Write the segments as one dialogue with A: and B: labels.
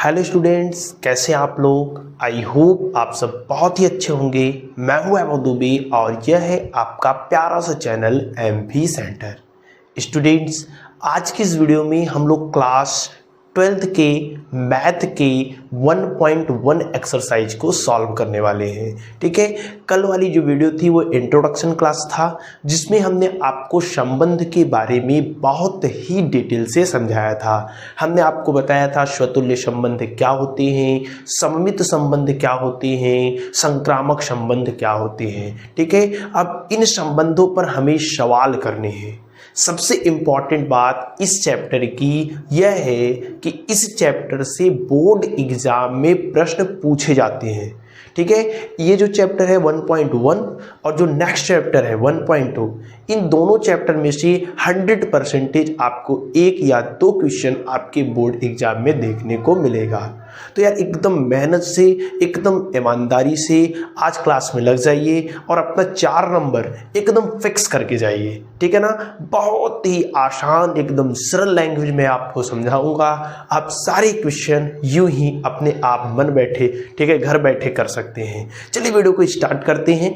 A: Hello students, कैसे आप लोग। आई होप आप सब बहुत ही अच्छे होंगे। मैं हूं वैभव दुबे और यह है आपका प्यारा सा चैनल एमपी सेंटर। स्टूडेंट्स, आज की इस वीडियो में हम लोग क्लास 12th के मैथ के 1.1 एक्सरसाइज को सॉल्व करने वाले हैं। ठीक है, कल वाली जो वीडियो थी वो इंट्रोडक्शन क्लास था, जिसमें हमने आपको संबंध के बारे में बहुत ही डिटेल से समझाया था। हमने आपको बताया था स्वतुल्य संबंध क्या होते हैं, सममित संबंध क्या होते हैं, संक्रामक संबंध क्या होते हैं। ठीक है, अब इन संबंधों पर हमें सवाल करने हैं। सबसे इम्पॉर्टेंट बात इस चैप्टर की यह है कि इस चैप्टर से बोर्ड एग्जाम में प्रश्न पूछे जाते हैं। ठीक है, ये जो चैप्टर है 1.1 और जो नेक्स्ट चैप्टर है 1.2, इन दोनों चैप्टर में से 100% आपको एक या दो क्वेश्चन आपके बोर्ड एग्जाम में देखने को मिलेगा। तो यार एकदम मेहनत से, एकदम ईमानदारी से आज क्लास में लग जाइए और अपना 4 नंबर एकदम फिक्स करके जाइए। ठीक है ना, बहुत ही आसान एकदम सरल लैंग्वेज में आपको समझाऊंगा। आप सारे क्वेश्चन यूं ही अपने आप मन बैठे, ठीक है, घर बैठे कर सकते हैं। चलिए वीडियो को स्टार्ट करते हैं।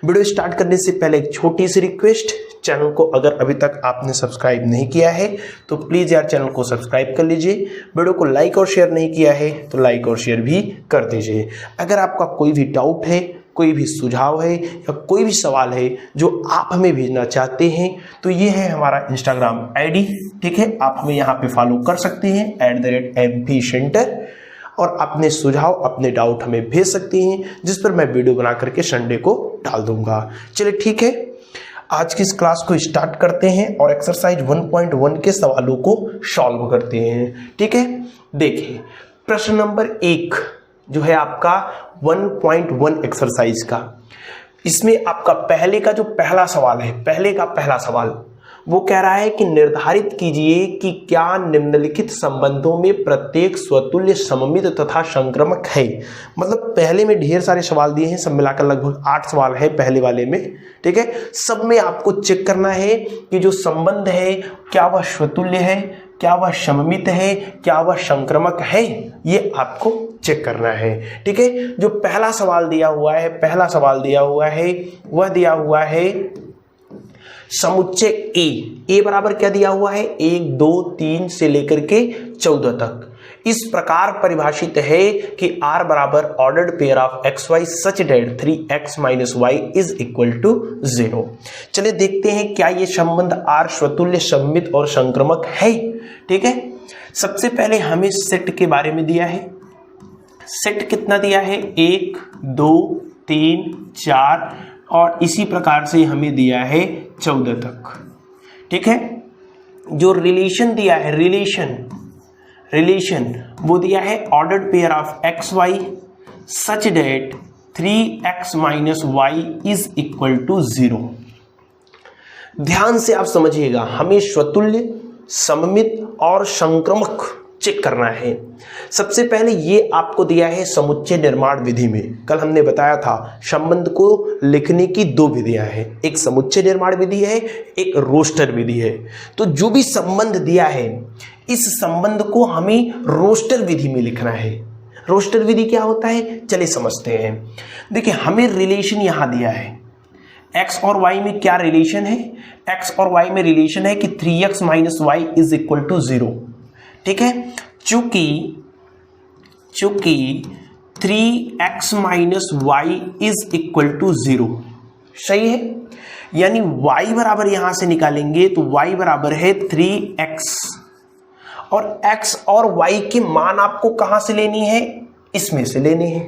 A: वीडियो स्टार्ट करने से पहले एक छोटी सी रिक्वेस्ट, चैनल को अगर अभी तक आपने सब्सक्राइब नहीं किया है तो प्लीज़ यार चैनल को सब्सक्राइब कर लीजिए। वीडियो को लाइक और शेयर नहीं किया है तो लाइक और शेयर भी कर दीजिए। अगर आपका कोई भी डाउट है, कोई भी सुझाव है या कोई भी सवाल है जो आप हमें भेजना चाहते हैं तो ये है हमारा इंस्टाग्राम आईडी। ठीक है, आप हमें यहाँ पे फॉलो कर सकते हैं @MP सेंटर, और अपने सुझाव, अपने डाउट हमें भेज सकते हैं, जिस पर मैं वीडियो बना करके संडे को डाल दूंगा। चलिए ठीक है, आज की इस क्लास को स्टार्ट करते हैं और एक्सरसाइज 1.1 के सवालों को सॉल्व करते हैं। ठीक है, देखिए प्रश्न नंबर 1 जो है आपका 1.1 एक्सरसाइज का, इसमें आपका पहले का जो पहला सवाल है, पहले का पहला सवाल वो कह रहा है कि निर्धारित कीजिए कि क्या निम्नलिखित संबंधों में प्रत्येक स्वतुल्य, सममित तथा संक्रामक है। मतलब पहले में ढेर सारे सवाल दिए हैं, सब मिलाकर लगभग 8 सवाल है पहले वाले में। ठीक है, सब में आपको चेक करना है कि जो संबंध है क्या वह स्वतुल्य है, क्या वह सममित है, क्या वह संक्रामक है, ये आपको चेक करना है। ठीक है, जो पहला सवाल दिया हुआ है, पहला सवाल दिया हुआ है वह दिया हुआ है समुच्चय ए बराबर क्या दिया हुआ है, 1, 2, 3 से लेकर के 14 तक इस प्रकार परिभाषित है कि R बराबर ordered pair of XY such that 3x - y is equal to 0। चलिए देखते हैं क्या ये संबंध R स्वतुल्य, सममित और संक्रामक है। ठीक है, सबसे पहले हमें सेट के बारे में दिया है। सेट कितना दिया है, 1, 2, 3, 4 और इसी प्रकार से हमें दिया है 14 तक। ठीक है, जो रिलेशन दिया है, रिलेशन वो दिया है ordered pair of XY such that 3x - y is equal to 0। ध्यान से आप समझिएगा, हमें स्वतुल्य, सममित और संक्रामक चेक करना है। सबसे पहले ये आपको दिया है समुच्चय निर्माण विधि में। कल हमने बताया था संबंध को लिखने की 2 विधियां हैं, एक समुच्चय निर्माण विधि है, एक रोस्टर विधि है। तो जो भी संबंध दिया है, इस संबंध को हमें रोस्टर विधि में लिखना है। रोस्टर विधि क्या होता है, चलिए समझते हैं। देखिए हमें रिलेशन यहां दिया है, x और y में क्या रिलेशन है, x और y में रिलेशन है कि 3x - y is equal to 0। ठीक है, चूंकि 3x - y is equal to 0 सही है, यानी y बराबर यहां से निकालेंगे तो y बराबर है 3x, और x और y के मान आपको कहां से लेनी है, इसमें से लेनी है।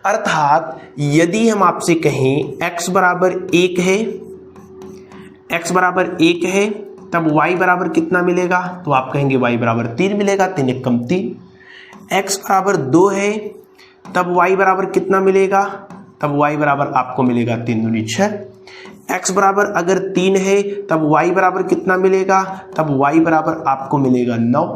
A: अर्थात यदि हम आपसे कहें x बराबर 1 है, x बराबर 1 है, तब y बराबर कितना मिलेगा, तो आप कहेंगे y बराबर 3 मिलेगा, 3 × 1 = 3। x बराबर 2 है, तब y बराबर कितना मिलेगा, तब y बराबर आपको मिलेगा 3 × 2 = 6। x बराबर अगर 3 है तब y बराबर कितना मिलेगा, तब y बराबर आपको मिलेगा 9।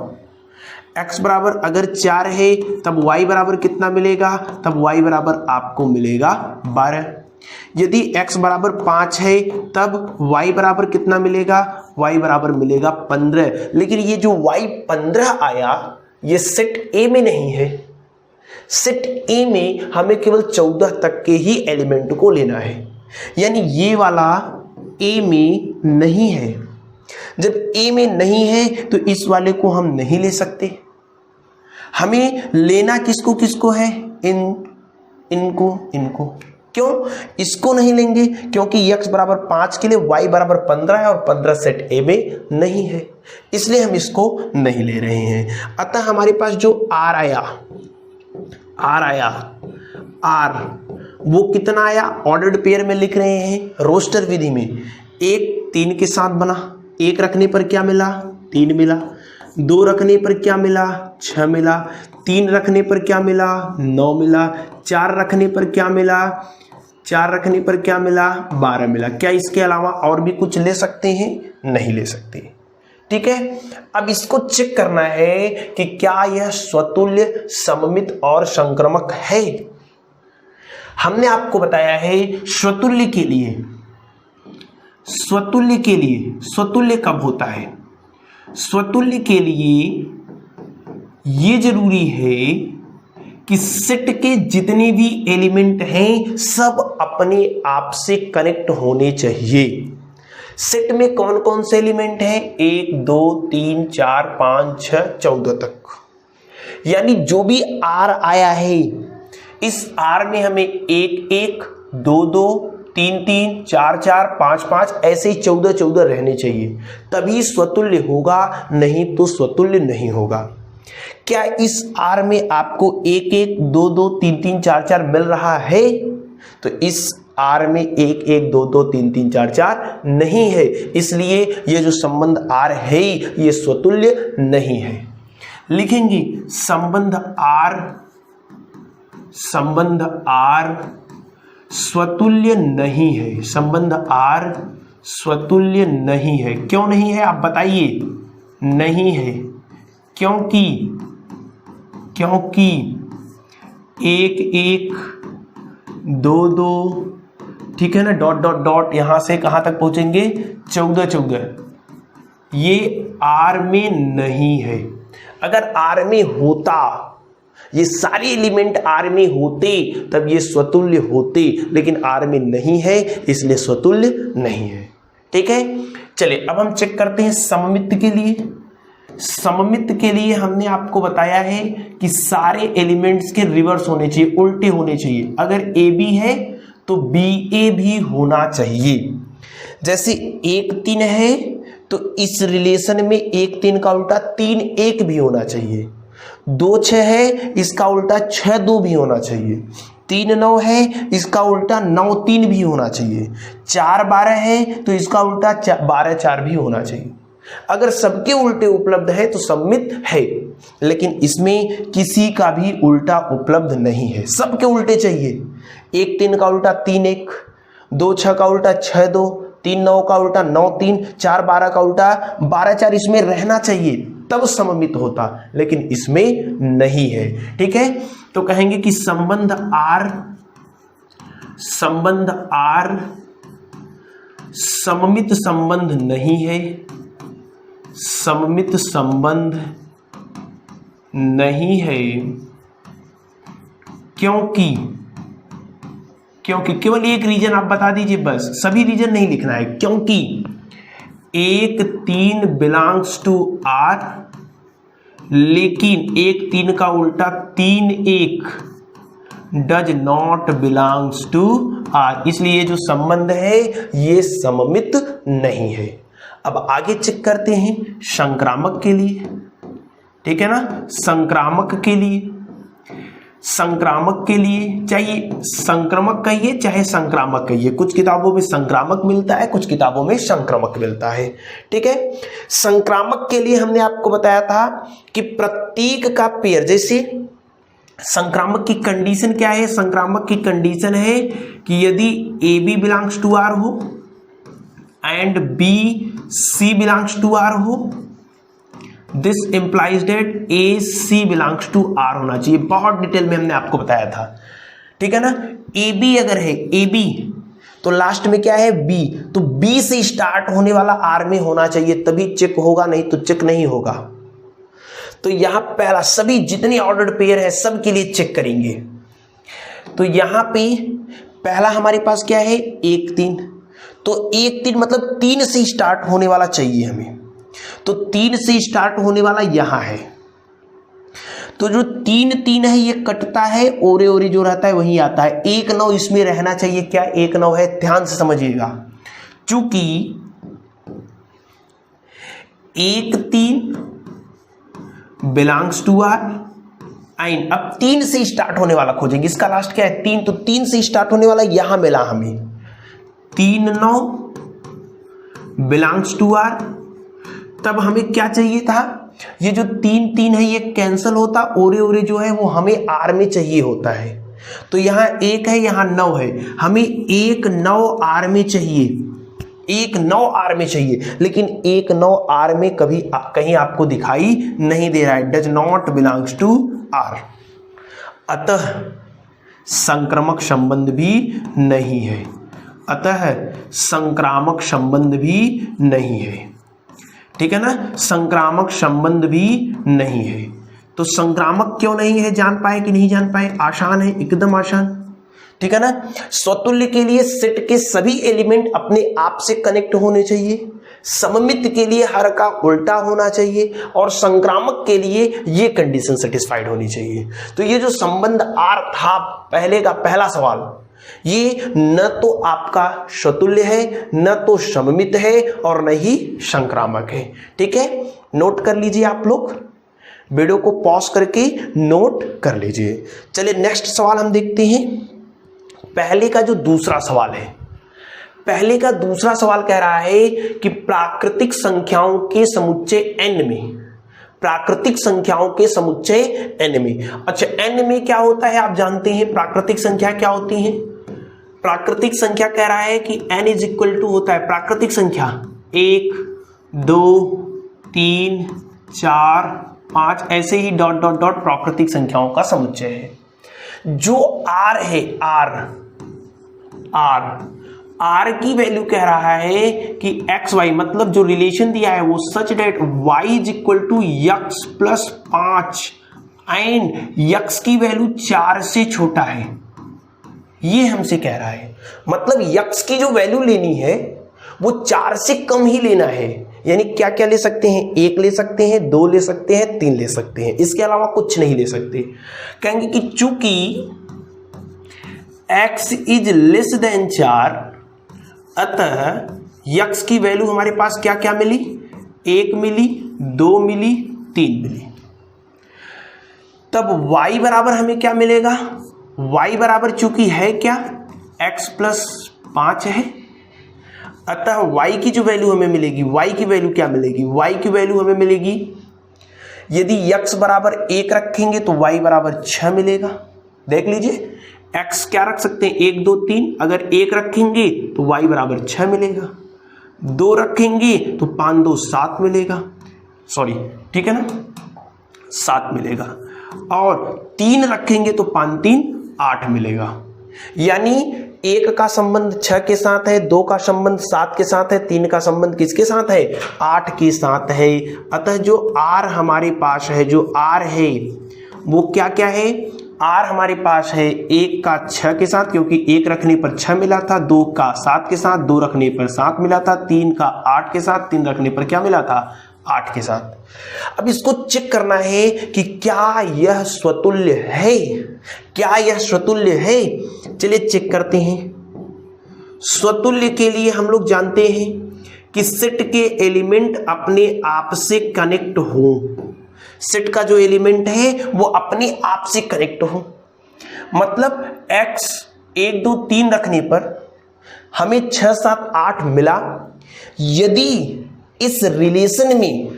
A: x बराबर अगर 4 है तब y बराबर कितना मिलेगा, तब y बराबर आपको मिलेगा 12। यदि x बराबर 5 है तब y बराबर कितना मिलेगा, y बराबर मिलेगा 15। लेकिन ये जो y 15 आया ये सेट ए में नहीं है। सेट ए में हमें केवल 14 तक के ही एलिमेंट को लेना है, यानी ये वाला ए में नहीं है। जब ए में नहीं है तो इस वाले को हम नहीं ले सकते। हमें लेना किसको किसको है? इनको। क्यों इसको नहीं लेंगे? क्योंकि x बराबर 5 के लिए y बराबर 15 है और 15 सेट ए में नहीं है, इसलिए हम इसको नहीं ले रहे हैं। अतः हमारे पास जो r आया r वो कितना आया? ऑर्डर्ड पेयर में लिख रहे हैं, रोस्टर विधि में। 1 3 के साथ बना, 1 रखने पर क्या मिला? 3 मिला। 2 रखने पर क्या मिला? 6 मिला। 3 रखने पर क्या मिला? 9 मिला। 4 रखने पर क्या मिला? 12 मिला। क्या इसके अलावा और भी कुछ ले सकते हैं? नहीं ले सकते। ठीक है, अब इसको चेक करना है कि क्या यह स्वतुल्य, सममित और संक्रामक है। हमने आपको बताया है स्वतुल्य के लिए स्वतुल्य कब होता है? स्वतुल्य के लिए ये जरूरी है कि सेट के जितने भी एलिमेंट हैं सब अपने आप से कनेक्ट होने चाहिए। सेट में कौन कौन से एलिमेंट हैं? 1 2 3 4 5 6 14 तक। यानी जो भी R आया है, इस R में हमें 1 1 2 2 3 3 4 4 5 5 ऐसे ही 14 14 रहने चाहिए, तभी स्वतुल्य होगा, नहीं तो स्वतुल्य नहीं होगा। क्या इस R में आपको 1 1 2 2 3 3 4 4 मिल रहा है? तो इस R में 1 1 2 2 3 3 4 4 नहीं है, इसलिए ये जो संबंध R है ये स्वतुल्य नहीं है। लिखेंगे संबंध R स्वतुल्य नहीं है। संबंध R स्वतुल्य नहीं है। क्यों नहीं है आप बताइए? नहीं है क्योंकि 1 1 2 2, ठीक है ना, डॉट डॉट डॉट यहां से कहां तक पहुंचेंगे? 14 14। ये R में नहीं है। अगर R में होता, ये सारे एलिमेंट R में होते तब ये स्वतुल्य होते, लेकिन R में नहीं है इसलिए स्वतुल्य नहीं है। ठीक है, चलिए अब हम चेक करते हैं सममित के लिए। सममित के लिए हमने आपको बताया है कि सारे एलिमेंट्स के रिवर्स होने चाहिए, उल्टे होने चाहिए। अगर AB है तो BA भी होना चाहिए। जैसे 1 3 है तो इस रिलेशन में 1 3 का उल्टा 3 1 भी होना चाहिए। 2 6 है, इसका उल्टा 6 2 भी होना चाहिए। 3 9 है, इसका उल्टा 9 3 भी होना चाहिए। 4 12 है तो इसका उल्टा 12 4 भी होना चाहिए। अगर सबके उल्टे उपलब्ध है तो सममित है, लेकिन इसमें किसी का भी उल्टा उपलब्ध नहीं है, सबके उल्टे चाहिए। 1 3 का उल्टा 3 1, 2 6 का उल्टा 6 2, 3 9 का उल्टा 9 3, 4 12 का उल्टा 12 4 इसमें रहना चाहिए, तब सममित होता, लेकिन इसमें नहीं है। ठीक है, तो कहेंगे कि संबंध R सममित संबंध नहीं है। सममित संबंध नहीं है क्योंकि केवल एक रीजन आप बता दीजिए, बस सभी रीजन नहीं लिखना है। क्योंकि 1 3 बिलोंग्स टू R, लेकिन 1 3 का उल्टा 3 1 does not belongs to R, इसलिए जो संबंध है ये सममित नहीं है। अब आगे चेक करते हैं संक्रामक के लिए। ठीक है ना, संक्रामक के लिए चाहिए संक्रामक कहिए चाहे संक्रामक कहिए, कुछ किताबों में संक्रामक मिलता है, कुछ किताबों में संक्रामक मिलता है। ठीक है, संक्रामक के लिए हमने आपको बताया था कि प्रतीक का पेयर, जैसे संक्रामक की कंडीशन क्या है? संक्रामक की कंडीशन है कि यदि AB बिलोंग्स टू R हो and BC belongs to R हो, this implies that AC belongs to R होना चाहिए। बहुत डिटेल में हमने आपको बताया था। ठीक है ना, AB अगर है AB तो लास्ट में क्या है? B, तो B से स्टार्ट होने वाला R में होना चाहिए, तभी चेक होगा, नहीं तो चेक नहीं होगा। तो यहां पहला सभी जितने ऑर्डर्ड पेयर है सब के लिए चेक करेंगे। तो यहां पे पहला हमारे पास क्या है 1 3, तो 1 3 मतलब 3 से स्टार्ट होने वाला चाहिए हमें, तो 3 से स्टार्ट होने वाला यहां है। तो जो 3 3 है ये कटता है, ओरे ओरे जो रहता है वही आता है। 1 9 इसमें रहना चाहिए, क्या 1 9 है, ध्यान से समझिएगा। चूंकि 1 3 बिलोंग्स टू आर एंड अब 3 से स्टार्ट होने वाला खोजेंगे, इसका लास्ट क्या है 3, तो 3 से स्टार्ट होने वाला यहां मिला हमें 3 9 बिलोंग्स टू आर। तब हमें क्या चाहिए था, ये जो 3 3 है ये कैंसिल होता, ओरे ओरे जो है वो हमें आर में चाहिए होता है। तो यहां 1 है यहां 9 है, हमें 1 9 आर में चाहिए, 1 9 आर में चाहिए, लेकिन 1 9 आर में कभी कहीं आपको दिखाई नहीं दे रहा है, does not belongs to R. अतः संक्रामक संबंध भी नहीं है, अतः संक्रामक संबंध भी नहीं है, ठीक है ना, संक्रामक संबंध भी नहीं है। तो संक्रामक क्यों नहीं है, जान पाए कि नहीं जान पाए, आसान है, एकदम आसान, ठीक है ना। स्वतुल्य के लिए सेट के सभी एलिमेंट अपने आप से कनेक्ट होने चाहिए, सममित के लिए हर का उल्टा होना चाहिए, और संक्रामक के लिए ये कंडीशन सेटिस्फाइड होनी चाहिए। तो ये जो संबंध आर था पहले का पहला सवाल, ये न तो आपका स्वतुल्य है, न तो सममित है, और न ही संक्रामक है, ठीक है। नोट कर लीजिए, आप लोग वीडियो को पॉज करके नोट कर लीजिए। चलिए नेक्स्ट सवाल हम देखते हैं। पहले का जो दूसरा सवाल है, पहले का दूसरा सवाल कह रहा है कि प्राकृतिक संख्याओं के समुच्चय n में, प्राकृतिक संख्याओं के समुच्चय n में, अच्छा n में क्या होता है आप जानते हैं, प्राकृतिक संख्या क्या होती है, प्राकृतिक संख्या कह रहा है कि n इज इक्वल टू होता है प्राकृतिक संख्या 1 2 3 4 5 ऐसे ही डॉट डॉट डॉट प्राकृतिक संख्याओं का समुच्चय है। जो r है r की वैल्यू कह रहा है कि एक्स वाई, मतलब जो रिलेशन दिया है वो such that y is equal to x plus 5 and x की वैल्यू 4 से छोटा है, ये हमसे कह रहा है। मतलब यक्स की जो वैल्यू लेनी है वो 4 से कम ही लेना है, यानी क्या क्या ले सकते हैं, 1 ले सकते हैं, 2 ले सकते हैं, 3 ले सकते हैं, इसके अलावा कुछ नहीं ले सकते। कहेंगे कि चूंकि x इज लेस देन 4, अतः यक्स की वैल्यू हमारे पास क्या क्या मिली, 1 मिली, 2 मिली, 3 मिली। तब y बराबर हमें क्या मिलेगा, y बराबर चूंकि है क्या x प्लस 5 है, अतः y की जो वैल्यू हमें मिलेगी, y की वैल्यू क्या मिलेगी, y की वैल्यू हमें मिलेगी, यदि x बराबर 1 रखेंगे तो y बराबर 6 मिलेगा। देख लीजिए x क्या रख सकते हैं 1 2 3, अगर 1 रखेंगे तो y बराबर 6 मिलेगा, 2 रखेंगे तो 5 2 7 मिलेगा, सॉरी ठीक है ना 7 मिलेगा, और 3 रखेंगे तो 5 3 8 मिलेगा। यानी 1 का संबंध 6 के साथ है, 2 का संबंध 7 के साथ है, 3 का संबंध किसके साथ है, 8 के साथ है। अतः जो r हमारे पास है, जो r है वो क्या क्या है, r हमारे पास है 1 का 6 के साथ, क्योंकि 1 रखने पर 6 मिला था, 2 का 7 के साथ, 2 रखने पर 7 मिला था, 3 का 8 के साथ, 3 रखने पर क्या मिला था 8 के साथ। अब इसको चेक करना है कि क्या यह स्वतुल्य है, क्या यह स्वतुल्य है। चलिए चेक करते हैं। स्वतुल्य के लिए हम लोग जानते हैं कि सेट के एलिमेंट अपने आप से कनेक्ट हो, सेट का जो एलिमेंट है वो अपने आप से कनेक्ट हो। मतलब x 1 2 3 रखने पर हमें 6 7 8 मिला, यदि इस रिलेशन में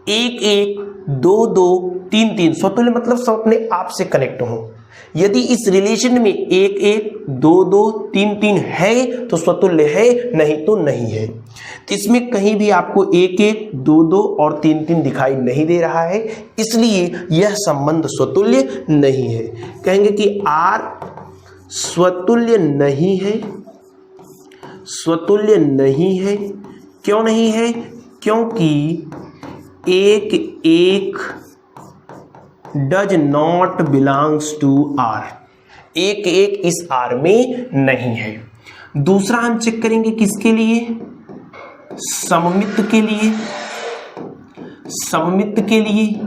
A: 1 1 2 2 3 3 स्वतुल्य मतलब सब अपने आप से कनेक्ट हो। यदि इस रिलेशन में 1 1 2 2 3 3 है तो स्वतुल्य है, नहीं तो नहीं है। इसमें कहीं भी आपको 1 1 2 2 और 3 3 दिखाई नहीं दे रहा है, इसलिए यह संबंध स्वतुल्य नहीं है। कहेंगे कि R स्वतुल्य नहीं है, स्वतुल्य नहीं है। क्यों नहीं है, क्योंकि एक एक does not belongs to R, एक एक इस आर में नहीं है। दूसरा हम चेक करेंगे किसके लिए, सममित के लिए। सममित के लिए,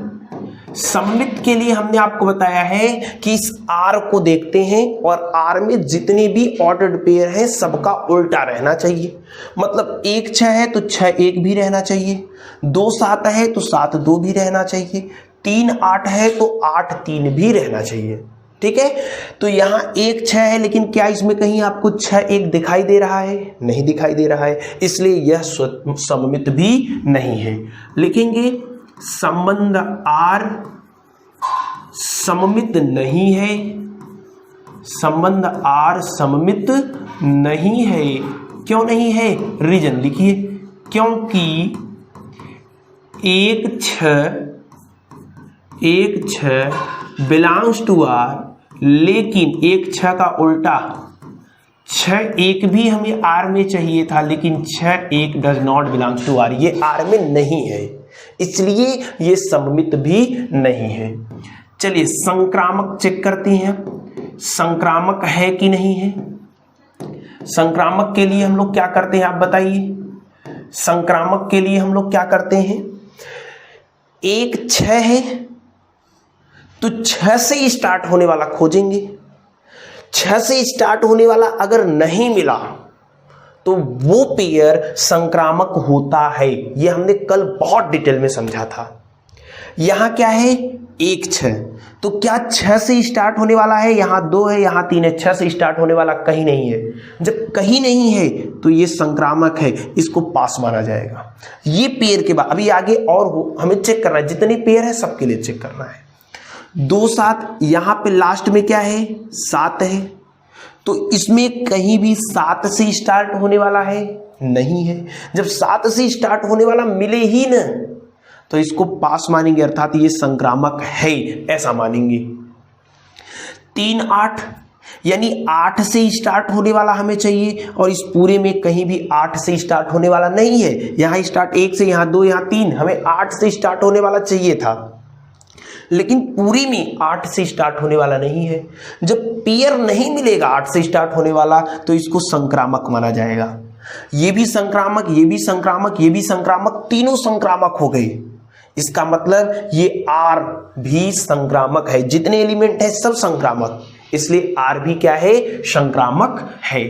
A: सममित के लिए हमने आपको बताया है कि इस आर को देखते हैं और आर में जितने भी ऑर्डर्ड पेयर हैं सबका उल्टा रहना चाहिए। मतलब 1 6 है तो 6 1 भी रहना चाहिए, 2 7 है तो 7 2 भी रहना चाहिए, 3 8 है तो 8 3 भी रहना चाहिए। ठीक है, तो यहाँ 1 6 है, लेकिन क्या इसमें कहीं आपको 6 1 दिखाई दे रहा है? नहीं दिखाई दे रहा है, इसलिए यह सममित भी नहीं है। लिखेंगे संबंध आर सममित नहीं है, संबंध आर सममित नहीं है। क्यों नहीं है? रीजन लिखिए, क्योंकि 1 6 बिलोंग्स टू आर, लेकिन 1 6 का उल्टा 6 1 भी हमें आर में चाहिए था, लेकिन 6 1 does not belongs to R, ये आर में नहीं है, इसलिए ये सममित भी नहीं है। चलिए संक्रामक चेक करते हैं, संक्रामक है कि नहीं है। संक्रामक के लिए हम लोग क्या करते हैं आप बताइए, संक्रामक के लिए हम लोग क्या करते हैं? 1 6 है तो 6 से स्टार्ट होने वाला खोजेंगे, 6 से स्टार्ट होने वाला अगर नहीं मिला तो वो पेयर संक्रामक होता है। ये हमने कल बहुत डिटेल में समझा था। यहां क्या है? 1 6, तो क्या 6 से स्टार्ट होने वाला है? यहां 2 है, यहां 3 है, 6 से स्टार्ट होने वाला कहीं नहीं है। जब कहीं नहीं है तो ये संक्रामक है, इसको पास माना जाएगा। ये पेयर के बाद अभी आगे और हमें चेक करना है, जितने पेयर है सबके लिए चेक करना है। 2 7, यहां पे लास्ट में क्या है? 7 है, तो इसमें कहीं भी 7 से स्टार्ट होने वाला है? नहीं है। जब 7 से स्टार्ट होने वाला मिले ही ना तो इसको पास मानेंगे, अर्थात ये संक्रामक है ऐसा मानेंगे। 3 8, यानी 8 से स्टार्ट होने वाला हमें चाहिए और इस पूरे में कहीं भी 8 से स्टार्ट होने वाला नहीं है। यहां स्टार्ट 1 से, यहां 2, यहां 3, हमें 8 से स्टार्ट होने वाला चाहिए था, लेकिन पूरी में 8 से स्टार्ट होने वाला नहीं है। जब पेयर नहीं मिलेगा 8 से स्टार्ट होने वाला तो इसको संक्रामक माना जाएगा। ये भी संक्रामक, ये भी संक्रामक, ये भी संक्रामक, तीनों संक्रामक हो गए। इसका मतलब ये आर भी संक्रामक है, जितने एलिमेंट है सब संक्रामक, इसलिए आर भी क्या है? संक्रामक है।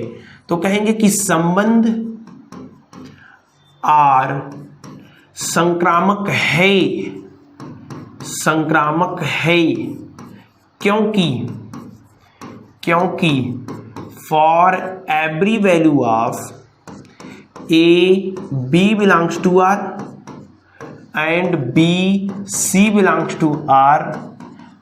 A: तो कहेंगे कि संबंध आर संक्रामक है, संक्रामक है क्योंकि for every value of A B belongs to R and B C belongs to R,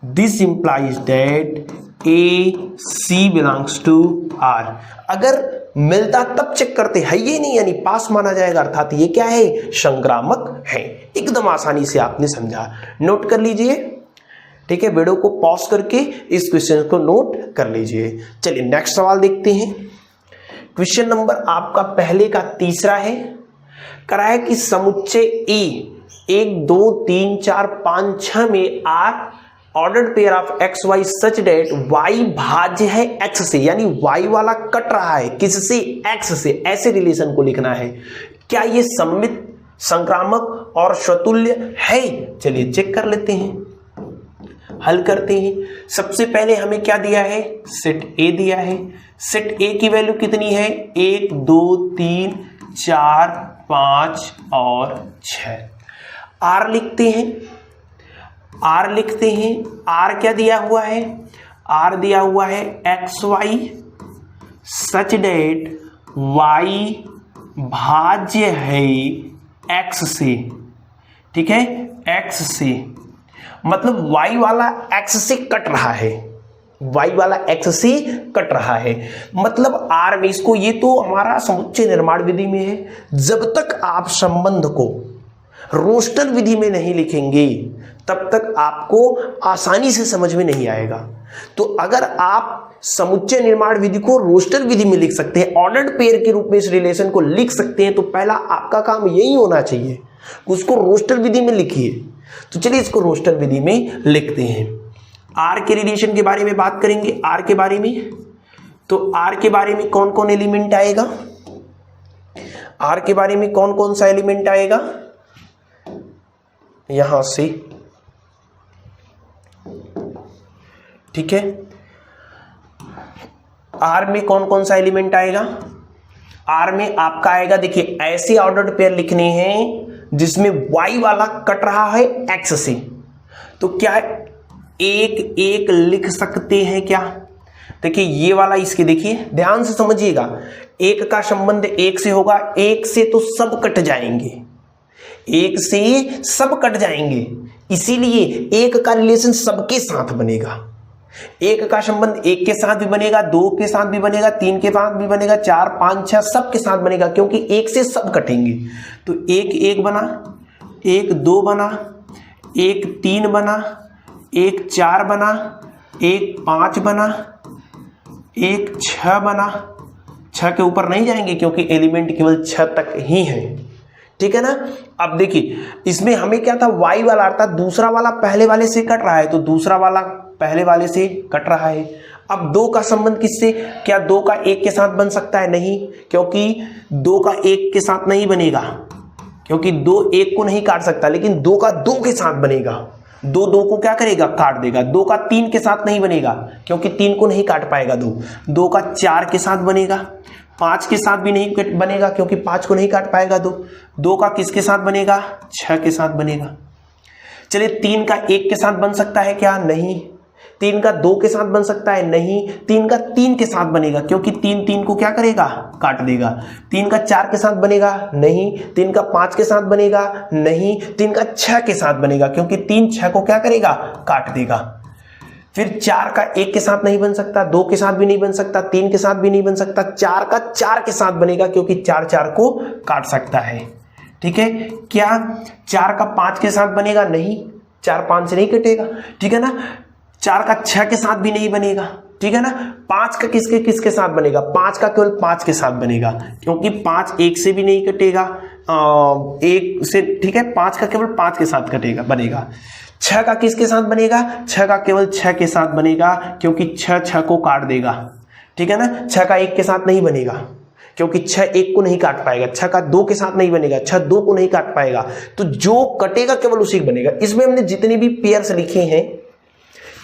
A: this implies that A C belongs to R. अगर मिलता तब चेक करते, है ये नहीं, यानी पास माना जाएगा, अर्थात ये क्या है? संक्रामक है। एकदम आसानी से आपने समझा, नोट कर लीजिए। ठीक है, वीडियो को पॉज करके इस क्वेश्चन को नोट कर लीजिए। चलिए नेक्स्ट सवाल देखते हैं। क्वेश्चन नंबर आपका पहले का तीसरा है। करा है कि समुच्चय ए 1 2 3 4 5 6 में R ordered pair of x Y such that Y भाज्य है एक्स से, यानी वाई वाला कट रहा है किससे? एक्स से। ऐसे रिलेशन को लिखना है। क्या ये सममित, संक्रामक और स्वतुल्य है? चलिए चेक कर लेते हैं, हल करते हैं। सबसे पहले हमें क्या दिया है? सेट ए दिया है। सेट ए की वैल्यू कितनी है? 1 2 3 4 5 और 6। आर लिखते हैं, आर लिखते हैं। आर क्या दिया हुआ है? आर दिया हुआ है x Y such that Y भाज्य है एक्स से। ठीक है, एक्स से मतलब y वाला x से कट रहा है, y वाला x से कट रहा है, मतलब r में इसको, ये तो हमारा समुच्चय निर्माण विधि में है। जब तक आप संबंध को रोस्टर विधि में नहीं लिखेंगे तब तक आपको आसानी से समझ में नहीं आएगा। तो अगर आप समुच्चय निर्माण विधि को रोस्टर विधि में लिख सकते हैं, ऑर्डर्ड पेयर के रूप में इस रिलेशन को लिख सकते हैं, तो पहला आपका काम यही होना चाहिए उसको रोस्टर विधि में लिखिए। तो चलिए इसको रोस्टर विधि में लिखते हैं। आर के रिलेशन के बारे में बात करेंगे। आर के बारे में, तो आर के बारे में कौन कौन एलिमेंट आएगा, आर के बारे में कौन कौन सा एलिमेंट आएगा, यहां से, ठीक है। आर में कौन कौन सा एलिमेंट आएगा, आर में आपका आएगा, देखिए ऐसे ऑर्डर्ड पेयर लिखने हैं जिसमें y वाला कट रहा है x से, तो क्या एक एक लिख सकते हैं क्या। देखिए ये वाला, इसके देखिए ध्यान से समझिएगा, एक का संबंध एक से होगा, एक से तो सब कट जाएंगे, एक से सब कट जाएंगे, इसीलिए एक का रिलेशन सबके साथ बनेगा। एक का संबंध एक के साथ भी बनेगा, दो के साथ भी बनेगा, तीन के साथ भी बनेगा, चार पांच छह सब के साथ बनेगा, क्योंकि एक से सब कटेंगे। तो एक एक बना, एक दो बना, एक तीन बना, एक चार बना, एक पांच बना, एक छह बना, छह के ऊपर नहीं जाएंगे क्योंकि एलिमेंट केवल छह तक ही है, ठीक है ना। अब देखिए इसमें हमें क्या था, y वाला अर्थात दूसरा वाला पहले वाले से कट रहा है, तो दूसरा वाला पहले वाले से कट रहा है। अब दो का संबंध किससे, क्या दो का एक के साथ बन सकता है, नहीं, क्योंकि दो का एक के साथ नहीं बनेगा, क्योंकि दो एक को नहीं काट सकता, लेकिन दो का दो के साथ बनेगा, दो दो को क्या करेगा, काट देगा। दो का तीन के साथ नहीं बनेगा, क्योंकि तीन को नहीं काट पाएगा दो। दो का चार के साथ बनेगा, पांच के साथ भी नहीं बनेगा, क्योंकि पांच को नहीं काट पाएगा दो। दो का किसके साथ बनेगा, छह के साथ बनेगा। चलिए तीन का एक के साथ बन सकता है क्या, नहीं। तीन का दो के साथ बन सकता है, नहीं। तीन का तीन के साथ बनेगा, क्योंकि तीन तीन को क्या करेगा, काट देगा। तीन का चार के साथ बनेगा, नहीं। तीन का पांच के साथ बनेगा, नहीं। तीन का छह के साथ बनेगा, क्योंकि तीन छह को क्या करेगा, काट देगा। फिर चार का एक के साथ नहीं बन सकता, दो के साथ भी नहीं बन सकता, तीन के साथ भी नहीं बन सकता। चार का चार के साथ बनेगा, क्योंकि चार चार को काट सकता है, ठीक है। क्या चार का पांच के साथ बनेगा, नहीं, चार पांच से नहीं कटेगा, ठीक है ना। चार का छह के साथ भी नहीं बनेगा, ठीक है ना। पांच का किसके किसके साथ बनेगा, पांच का केवल पांच के साथ बनेगा, क्योंकि पांच एक से भी नहीं कटेगा, एक से, ठीक है। पांच का केवल पांच के साथ कटेगा, बनेगा। छह का किसके साथ बनेगा, छह का केवल छह के साथ बनेगा, क्योंकि छह छह को काट देगा, ठीक है ना। छह का एक के साथ नहीं बनेगा, क्योंकि छह एक को नहीं काट पाएगा। छह का दो के साथ नहीं बनेगा, छह दो को नहीं काट पाएगा। तो जो कटेगा केवल उसी बनेगा। इसमें हमने जितने भी पेयर्स लिखे हैं,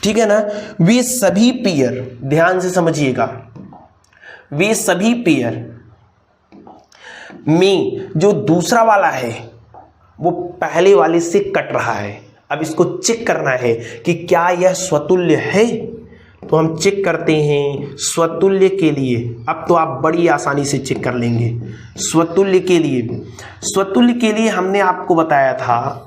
A: ठीक है ना, वे सभी पेयर, ध्यान से समझिएगा, वे सभी पेयर में जो दूसरा वाला है वो पहले वाले से कट रहा है। अब इसको चेक करना है कि क्या यह स्वतुल्य है, तो हम चेक करते हैं स्वतुल्य के लिए। अब तो आप बड़ी आसानी से चेक कर लेंगे स्वतुल्य के लिए। स्वतुल्य के लिए हमने आपको बताया था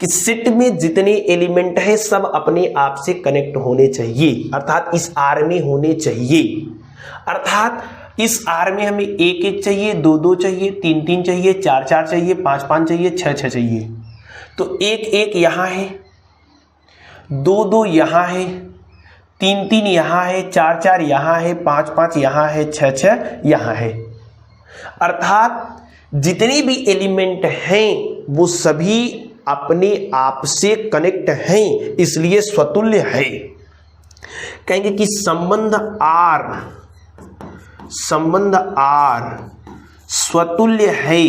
A: कि सेट में जितने एलिमेंट है सब अपने आप से कनेक्ट होने चाहिए, अर्थात इस आर में होने चाहिए। अर्थात इस आर में हमें एक एक चाहिए, दो दो चाहिए, तीन तीन चाहिए, चार चार चाहिए, पांच पांच चाहिए, छह छह चाहिए। तो एक एक यहां है, दो दो यहां है, तीन तीन यहां है, चार चार यहां है, पांच पांच यहां है, छह छह यहां है। अर्थात जितने भी एलिमेंट हैं वो सभी अपने आप से कनेक्ट हैं, इसलिए स्वतुल्य है। कहेंगे कि संबंध आर स्वतुल्य है,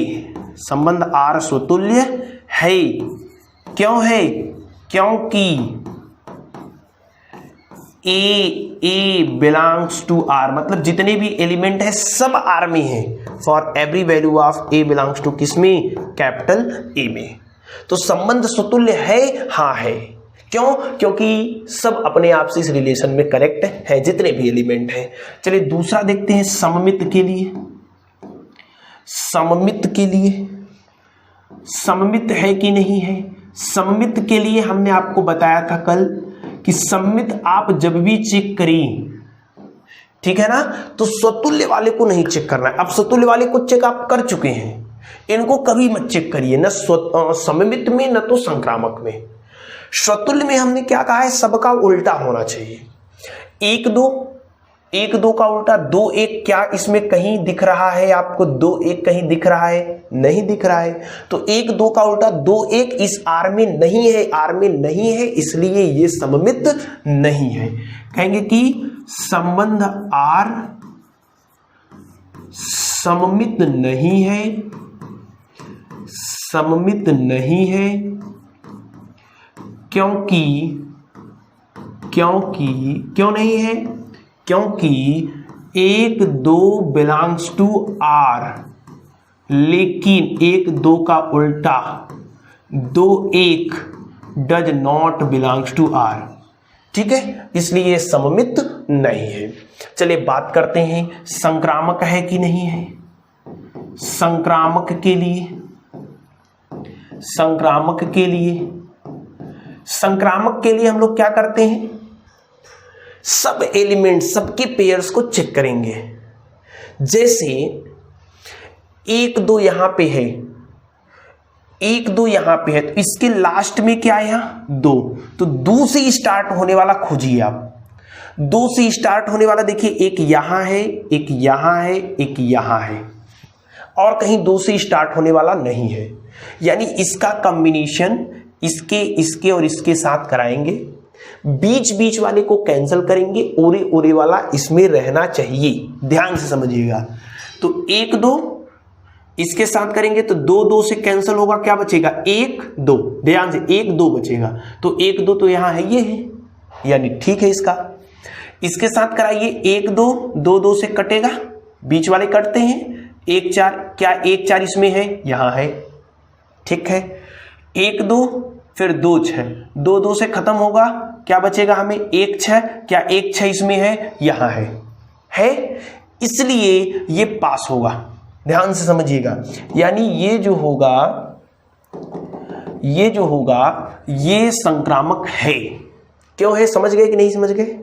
A: संबंध आर स्वतुल्य है। क्यों है, क्योंकि ए बिलोंग्स टू आर, मतलब जितने भी एलिमेंट है सब आर में है। For every value of A belongs to किसमें, कैपिटल ए में। तो संबंध स्वतुल्य है, हाँ है। क्यों, क्योंकि सब अपने आप से इस रिलेशन में करेक्ट है, जितने भी एलिमेंट हैं। चलिए दूसरा देखते हैं सममित के लिए। सममित के लिए सममित है कि नहीं है। सममित के लिए हमने आपको बताया था कल कि सममित आप जब भी चेक करें, ठीक है ना, तो स्वतुल्य वाले को नहीं चेक करना है। अब स्वतुल्य वाले को चेक आप कर चुके हैं, इनको कभी मत चेक करिए, न सममित में न तो संक्रामक में। स्वतुल्य में हमने क्या कहा है, सबका उल्टा होना चाहिए। एक दो 1 2 का उल्टा 2 1, क्या इसमें कहीं दिख रहा है आपको? 2 1 कहीं दिख रहा है? नहीं दिख रहा है। तो 1 2 का उल्टा 2 1 इस आर में नहीं है, आर में नहीं है, इसलिए ये सममित नहीं है। कहेंगे कि संबंध आर सममित नहीं है, सममित नहीं है क्यों नहीं है? क्योंकि 1 2 बिलोंग्स टू आर, लेकिन 1 2 का उल्टा 2 1 does not belongs to R. ठीक है, इसलिए ये सममित नहीं है। चलिए बात करते हैं संक्रामक है कि नहीं है। संक्रामक के लिए हम लोग क्या करते हैं? सब एलिमेंट, सबके पेयर्स को चेक करेंगे। जैसे 1 2 यहां पे है, 1 2 यहां पे है, तो इसके लास्ट में क्या है? यहां 2, तो 2 से स्टार्ट होने वाला खोजिए आप। 2 से स्टार्ट होने वाला देखिए, एक यहां है, एक यहां है, एक यहां है, और कहीं 2 से स्टार्ट होने वाला नहीं है। यानी इसका कॉम्बिनेशन इसके और इसके साथ कराएंगे, बीच बीच वाले को कैंसिल करेंगे, ओरे वाला इसमें रहना चाहिए। ध्यान से समझिएगा। तो 1 2 इसके साथ करेंगे तो 2 2 से कैंसिल होगा, क्या बचेगा? 1 2। ध्यान से 1 2 बचेगा, तो 1 2 तो यहां है, ये है, यानी ठीक है। इसके साथ कराइए 1 2, 2 2 से कटेगा, बीच वाले कटते हैं, 1 4, क्या 1 4 इसमें है? यहां है, ठीक है। 1 2 फिर 2 6, 2 2 से खत्म होगा, क्या बचेगा हमें? 1 6, क्या 1 6 इसमें है? यहां है, इसलिए ये पास होगा। ध्यान से समझिएगा। यानी ये जो होगा ये संक्रामक है। क्यों है? समझ गए कि नहीं समझ गए?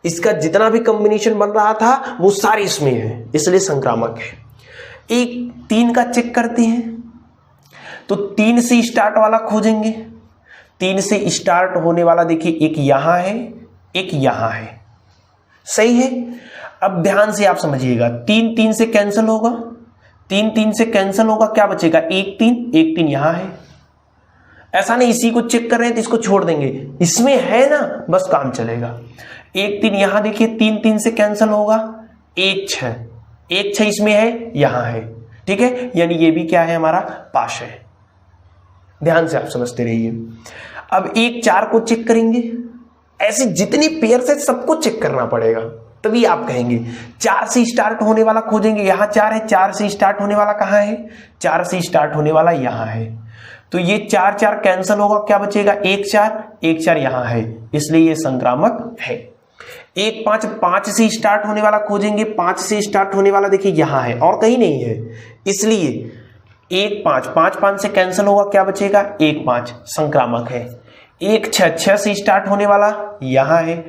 A: इसका जितना भी कॉम्बिनेशन बन रहा था वो सारे इसमें है, इसलिए संक्रामक है। एक 3 का चेक करते हैं, तो 3 से स्टार्ट वाला खोजेंगे। 3 से स्टार्ट होने वाला देखिए, एक यहां है, एक यहां है, सही है। अब ध्यान से आप समझिएगा, 3 3 से कैंसिल होगा, 3 3 से कैंसिल होगा, क्या बचेगा? 1 3 यहां है। ऐसा नहीं इसी को चेक कर रहे हैं तो इसको छोड़ देंगे, इसमें है ना, बस काम चलेगा। 1 3 यहां देखिए, 3 3 से कैंसिल होगा, 1 6 इसमें है, यहां है, ठीक है। यानी ये भी क्या है? हमारा पास है। ध्यान से आप समझते रहिए। अब 1 4 को चेक करेंगे। ऐसे जितने पेयर है सबको चेक करना पड़ेगा, तभी आप कहेंगे। 4 से स्टार्ट होने वाला खोजेंगे, यहां 4 है, 4 से स्टार्ट होने वाला कहां है? 4 से स्टार्ट होने वाला यहां है, तो ये 4 4 कैंसिल होगा, क्या बचेगा? 1 4 यहां है, इसलिए ये संक्रामक है। 1 5 5 से स्टार्ट होने वाला खोजेंगे, 5 से स्टार्ट होने वाला देखिए यहां है और कहीं नहीं है, इसलिए 1 5 5 से कैंसिल होगा, क्या बचेगा? 1 5 संक्रामक है। 1 6 से स्टार्ट होने वाला यहां है,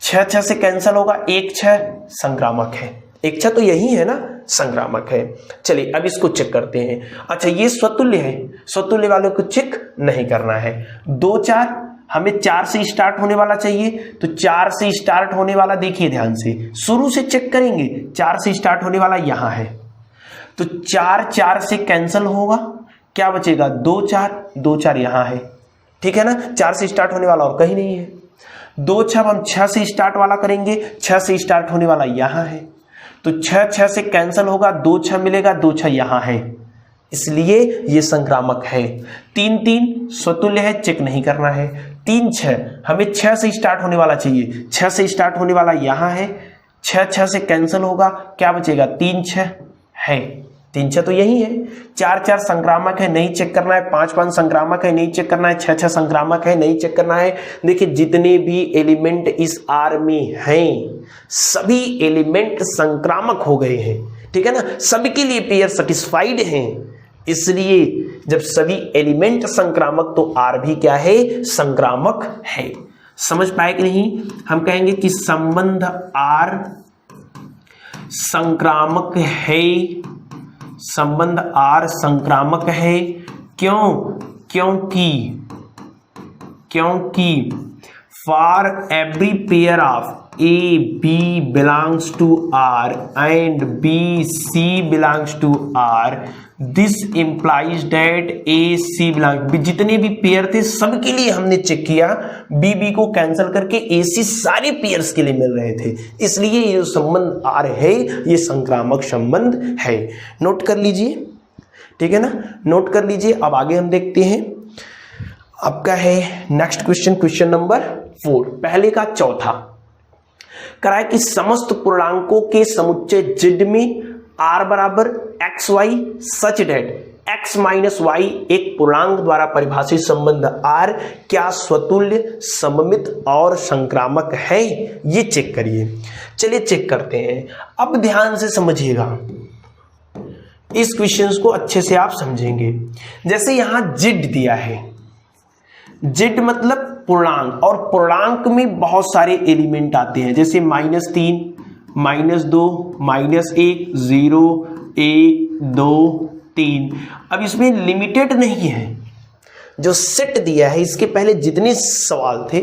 A: 6 से कैंसिल होगा, 1 6 संक्रामक है। 1 6 तो यही है ना, संक्रामक है। चलिए अब इसको चेक करते हैं। अच्छा, ये स्वतुल्य है, स्वतुल्य वालों को चेक नहीं करना है। 2 4, हमें 4 से स्टार्ट होने वाला चाहिए, तो 4 से स्टार्ट होने वाला देखिए ध्यान से, शुरू से चेक करेंगे। 4 से स्टार्ट होने वाला यहां है, तो 4 4 से कैंसिल होगा, क्या बचेगा? 2 4 यहां है, ठीक है ना। 4 से स्टार्ट होने वाला और कहीं नहीं है। 2 6 हम 6 से स्टार्ट वाला करेंगे, 6 से स्टार्ट होने वाला यहां है, तो 6 से कैंसिल होगा, 2 6 मिलेगा, 2 6 यहां है, इसलिए ये संक्रामक है। 3 3 स्वतुल्य है, चेक नहीं करना है। 3 6 हमें 6 से स्टार्ट होने वाला चाहिए, 6 से स्टार्ट होने वाला यहां है, 6 से कैंसिल होगा, क्या बचेगा? 3 6 है, 3 6 तो यही है। 4 4 संक्रामक है, नहीं चेक करना है। 5 5 संक्रामक है, नहीं चेक करना है। 6 6 संक्रामक है, नहीं चेक करना है। देखिए जितने भी एलिमेंट इस आर में हैं, सभी एलिमेंट संक्रामक हो गए हैं, ठीक है ना। सभी के लिए पेयर सेटिस्फाइड हैं, इसलिए जब सभी एलिमेंट संक्रामक तो आर भी क्या है? संक्रामक है। समझ पाए कि नहीं? हम कहेंगे कि संबंध आर संक्रामक है, संबंध आर संक्रामक है। क्योंकि for every pair of A, B belongs to R and B, C belongs to R, this implies that A, C belongs, जितने भी पेयर थे सबके लिए हमने चेक किया, B, B को कैंसिल करके A, C सारे पेयर्स के लिए मिल रहे थे, इसलिए ये जो संबंध R है ये संक्रामक संबंध है। नोट कर लीजिए, ठीक है ना, नोट कर लीजिए। अब आगे हम देखते हैं, आपका है नेक्स्ट क्वेश्चन, क्वेश्चन नंबर 4, पहले का चौथा कराए कि समस्त पूर्णांकों के समुच्चय z में r बराबर x Y such date x minus Y एक पूर्णांक द्वारा परिभाषित संबंध r क्या स्वतुल्य, सममित और संक्रामक है, ये चेक करिए। चलिए चेक करते हैं। अब ध्यान से समझिएगा, इस क्वेश्चन को अच्छे से आप समझेंगे। जैसे यहां z दिया है, z मतलब पूर्णांक, और पूर्णांक में बहुत सारे एलिमेंट आते हैं, जैसे -3, -2, -1, 0, 1, 2, 3। अब इसमें लिमिटेड नहीं है, जो सेट दिया है इसके पहले जितने सवाल थे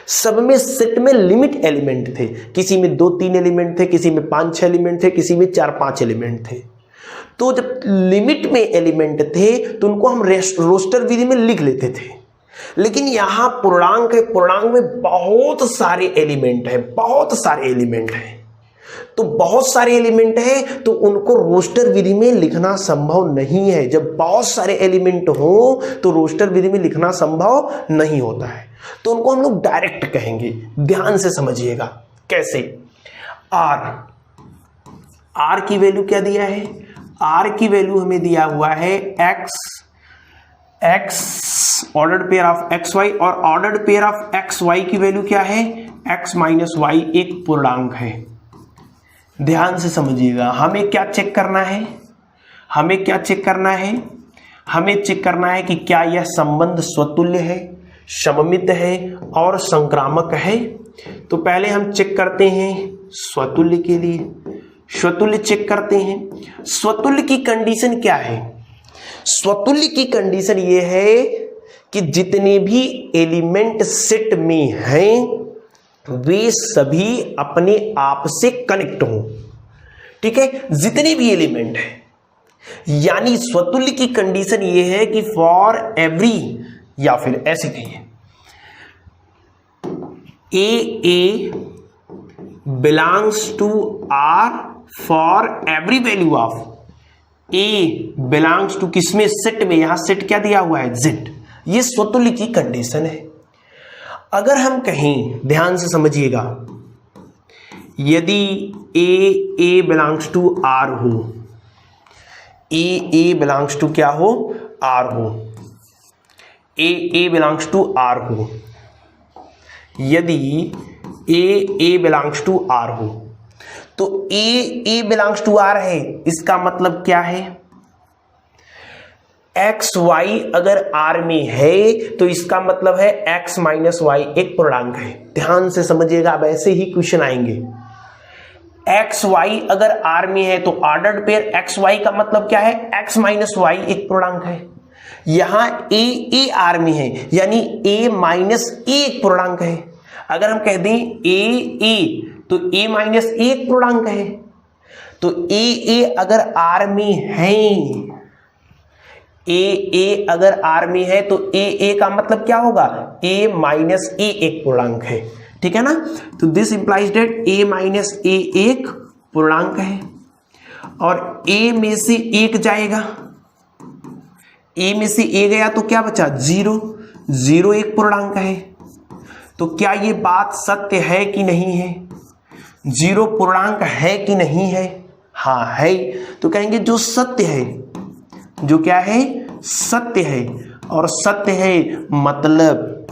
A: सब में सेट में लिमिट एलिमेंट थे, किसी में 2-3 एलिमेंट थे, किसी में 5-6 एलिमेंट थे, किसी में 4-5 एलिमेंट थे। तो जब लिमिट में एलिमेंट थे तो उनको हम रोस्टर विधि में लिख लेते थे, लेकिन यहां पूर्णांक है, पूर्णांक में बहुत सारे एलिमेंट है, बहुत सारे एलिमेंट है, तो बहुत सारे एलिमेंट है तो उनको रोस्टर विधि में लिखना संभव नहीं है। जब बहुत सारे एलिमेंट हो तो रोस्टर विधि में लिखना संभव नहीं होता है, तो उनको हम लोग डायरेक्ट कहेंगे। ध्यान से समझिएगा कैसे। आर की वैल्यू क्या दिया है, आर की वैल्यू हमें दिया हुआ है x ordered pair of x y, और ordered pair of x y की वैल्यू क्या है, x माइनस वाई एक पूर्णांक है। ध्यान से समझिएगा, हमें क्या चेक करना है, हमें क्या चेक करना है, हमें चेक करना है कि क्या यह संबंध स्वतुल्य है, सममित है और संक्रामक है। तो पहले हम चेक करते हैं स्वतुल्य के लिए, स्वतुल्य चेक करते हैं। स्वतुल्य की कंडीशन क्या है, स्वतुल्य की कंडीशन ये है कि जितने भी एलिमेंट सेट में हैं वे सभी अपने आप से कनेक्ट हों, ठीक है, जितने भी एलिमेंट हैं। यानी स्वतुल्य की कंडीशन ये है कि फॉर एवरी, या फिर ऐसे कहिए, a belongs to R for every value of A belongs to, किसमें, सेट में, यहां सेट क्या दिया हुआ है, z। ये स्वतुल्य की कंडीशन है। अगर हम कहें, ध्यान से समझिएगा, यदि ए बिलोंग्स टू आर हो, ए बिलोंग्स टू क्या हो, आर हो, ए बिलोंग्स टू आर हो, यदि ए बिलोंग्स टू आर हो, तो ए बिलोंग्स टू आर है, इसका मतलब क्या है, एक्स वाई अगर आर में है तो इसका मतलब है एक्स माइनस वाई एक पूर्णांक है। ध्यान से समझिएगा, अब ऐसे ही क्वेश्चन आएंगे। एक्स वाई अगर आर में है तो ऑर्डर्ड पेयर एक्स वाई का मतलब क्या है, एक्स माइनस वाई एक पूर्णांक है। यहां ए आर में है यानी ए माइनस ए एक पूर्णांक है। अगर हम कह दें ए तो ए माइनस ए एक पूर्णांक है। तो ए अगर आर में है, ए अगर आर में है तो ए का मतलब क्या होगा, ए माइनस ए एक पूर्णांक है, ठीक है ना। तो this implies that a minus a एक पूर्णांक है और ए में से एक जाएगा, ए में से ए गया तो क्या बचा, जीरो एक पूर्णांक है। तो क्या ये बात सत्य है कि नहीं है, जीरो पूर्णांक है कि नहीं है, हाँ है। तो कहेंगे जो सत्य है, जो क्या है, सत्य है, और सत्य है मतलब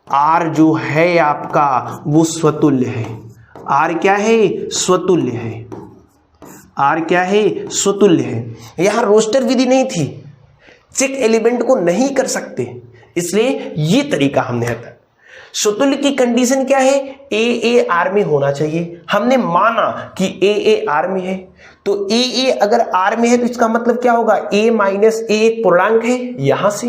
A: आर जो है आपका वो स्वतुल्य है। आर क्या है, स्वतुल्य है, आर क्या है, स्वतुल्य है। यहां रोस्टर विधि नहीं थी, चेक एलिमेंट को नहीं कर सकते, इसलिए ये तरीका हमने हटा। स्वतुल्य की कंडीशन क्या है, ए आर में होना चाहिए। हमने माना कि ए आर में है, तो ए अगर आर में है तो इसका मतलब क्या होगा, ए माइनस ए एक पूर्णांक है यहां से,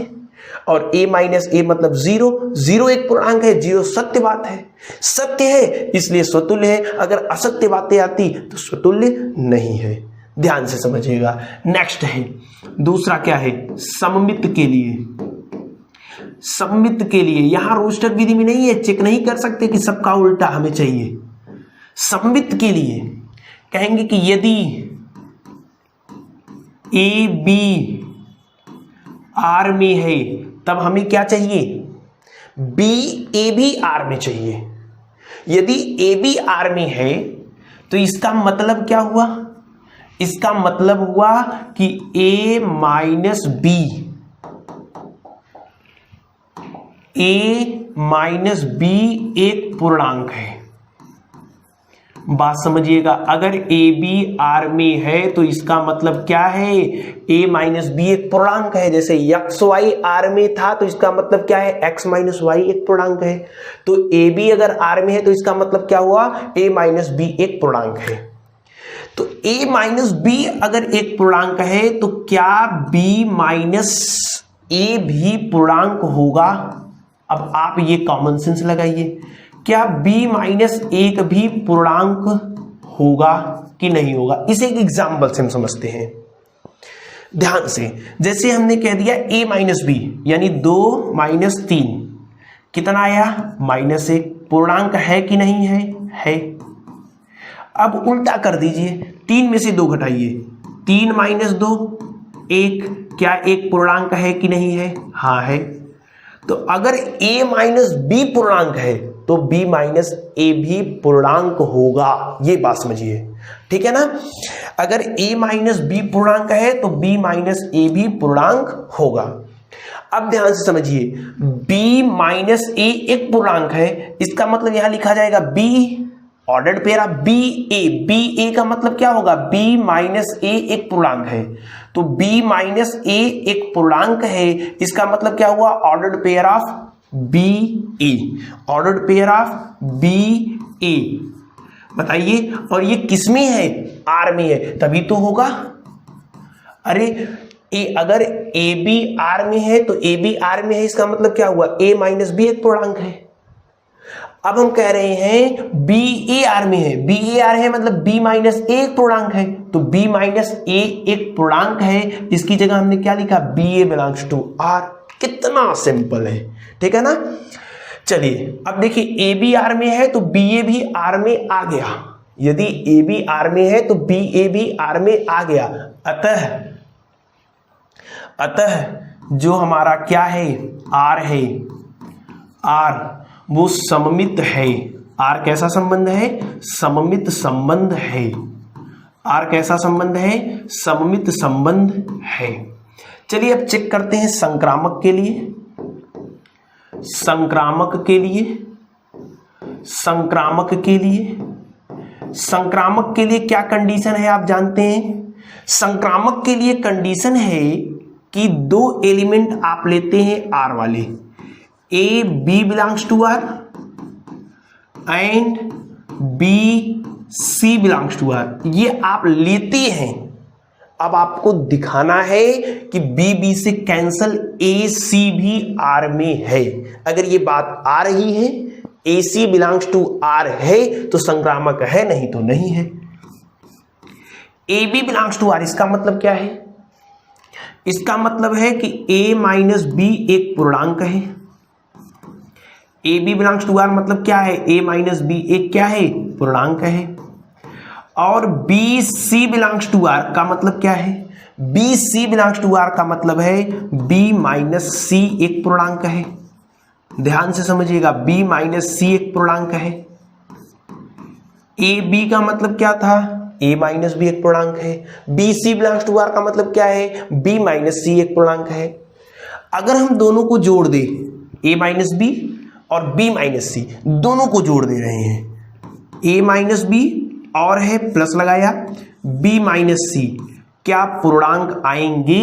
A: और a माइनस a मतलब जीरो, जीरो एक पूर्णांक है, जीरो सत्य बात है, सत्य है इसलिए स्वतुल्य है, अगर असत्य बातें आती तो स्वतुल्य नहीं है। ध्यान से समझिएगा। नेक्स्ट है दूसरा क्या है, सममित के लिए। सममित के लिए यहां रोस्टर विधि में नहीं है, चेक नहीं कर सकते कि सबका उल्टा हमें चाहिए। सममित के लिए कहेंगे कि यदि ए बी आर में है तब हमें क्या चाहिए, बी ए भी आर में चाहिए। यदि ए बी आर में है तो इसका मतलब क्या हुआ, इसका मतलब हुआ कि ए माइनस बी, ए माइनस बी एक पूर्णांक है। बात समझिएगा, अगर ए बी आर में है तो इसका मतलब क्या है, ए माइनस बी एक पूर्णांक है। जैसे एक्स वाई आर में था तो इसका मतलब क्या है, एक्स माइनस वाई एक पूर्णांक है। तो ए बी अगर आर में है तो इसका मतलब क्या हुआ, ए माइनस बी एक पूर्णांक है। तो ए माइनस बी अगर एक पूर्णांक है तो क्या बी माइनस ए भी पूर्णांक होगा। अब आप ये कॉमन सेंस लगाइए, क्या b माइनस एक भी पूर्णांक होगा कि नहीं होगा। इसे एक एग्जाम्पल से हम समझते हैं ध्यान से। जैसे हमने कह दिया a माइनस बी यानी 2 माइनस 3 कितना आया, माइनस एक, पूर्णांक है कि नहीं है, है। अब उल्टा कर दीजिए, 3 में से 2 घटाइए, 3 माइनस 2 1, क्या एक पूर्णांक है कि नहीं है, हाँ है। तो अगर a माइनस बी पूर्णांक है तो b माइनस ए भी पूर्णांक होगा, ये बात समझिए, ठीक है ना। अगर a माइनस बी पूर्णांक है तो b माइनस ए भी पूर्णांक होगा। अब ध्यान से समझिए, b माइनस ए एक पूर्णांक है, इसका मतलब यहां लिखा जाएगा b ordered pair of b a का मतलब क्या होगा, b माइनस ए एक पूर्णांक है। तो b माइनस ए एक पूर्णांक है, इसका मतलब क्या हुआ, ordered pair of b a, ordered pair of b a. बताइए, और ये किस में है, आर में है, तभी तो होगा। अरे अगर ए बी आर में है तो ए बी आर में है, इसका मतलब क्या हुआ, ए माइनस बी एक पूर्णांक है। अब हम कह रहे हैं बी ए आर में है, बी ए आर है मतलब बी माइनस ए एक पूर्णांक है, तो बी माइनस ए एक पूर्णांक है, इसकी जगह हमने क्या लिखा, B A belongs to R. कितना सिंपल है, ठीक है ना। चलिए अब देखिए, ए बी आर में है तो बी ए भी आर में आ गया। यदि ए बी आर में है तो बी ए भी आर में आ गया। अतः जो हमारा क्या है, आर है, आर वो सममित है। आर कैसा संबंध है, सममित संबंध है। आर कैसा संबंध है, सममित संबंध है। चलिए अब चेक करते हैं संक्रामक के लिए। संक्रामक के लिए, संक्रामक के लिए, संक्रामक के लिए क्या कंडीशन है आप जानते हैं। संक्रामक के लिए कंडीशन है कि 2 एलिमेंट आप लेते हैं आर वाले, A B belongs to R and B C belongs to R, ये आप लेते हैं। अब आपको दिखाना है कि बी बी से कैंसल, ए सी भी आर में है। अगर ये बात आ रही है, ए सी बिलोंग्स टू आर है तो संक्रामक है, नहीं तो नहीं है। A B belongs to R, इसका मतलब क्या है, इसका मतलब है कि ए माइनस बी एक पूर्णांक है। A B belongs to R मतलब क्या है, ए माइनस बी एक क्या है, पूर्णांक है। और B C belongs to R का मतलब क्या है, B C belongs to R का मतलब है बी माइनस सी एक पूर्णांक है। ध्यान से समझिएगा, बी माइनस सी एक पूर्णांक है। ए बी का मतलब क्या था, ए माइनस बी एक पूर्णांक है। B C belongs to R का मतलब क्या है, बी माइनस सी एक पूर्णांक है। अगर हम दोनों को जोड़ दें, ए माइनस बी और बी माइनस सी दोनों को जोड़ दे रहे हैं, ए माइनस बी और है प्लस लगाया, बी माइनस सी, क्या पूर्णांक आएंगे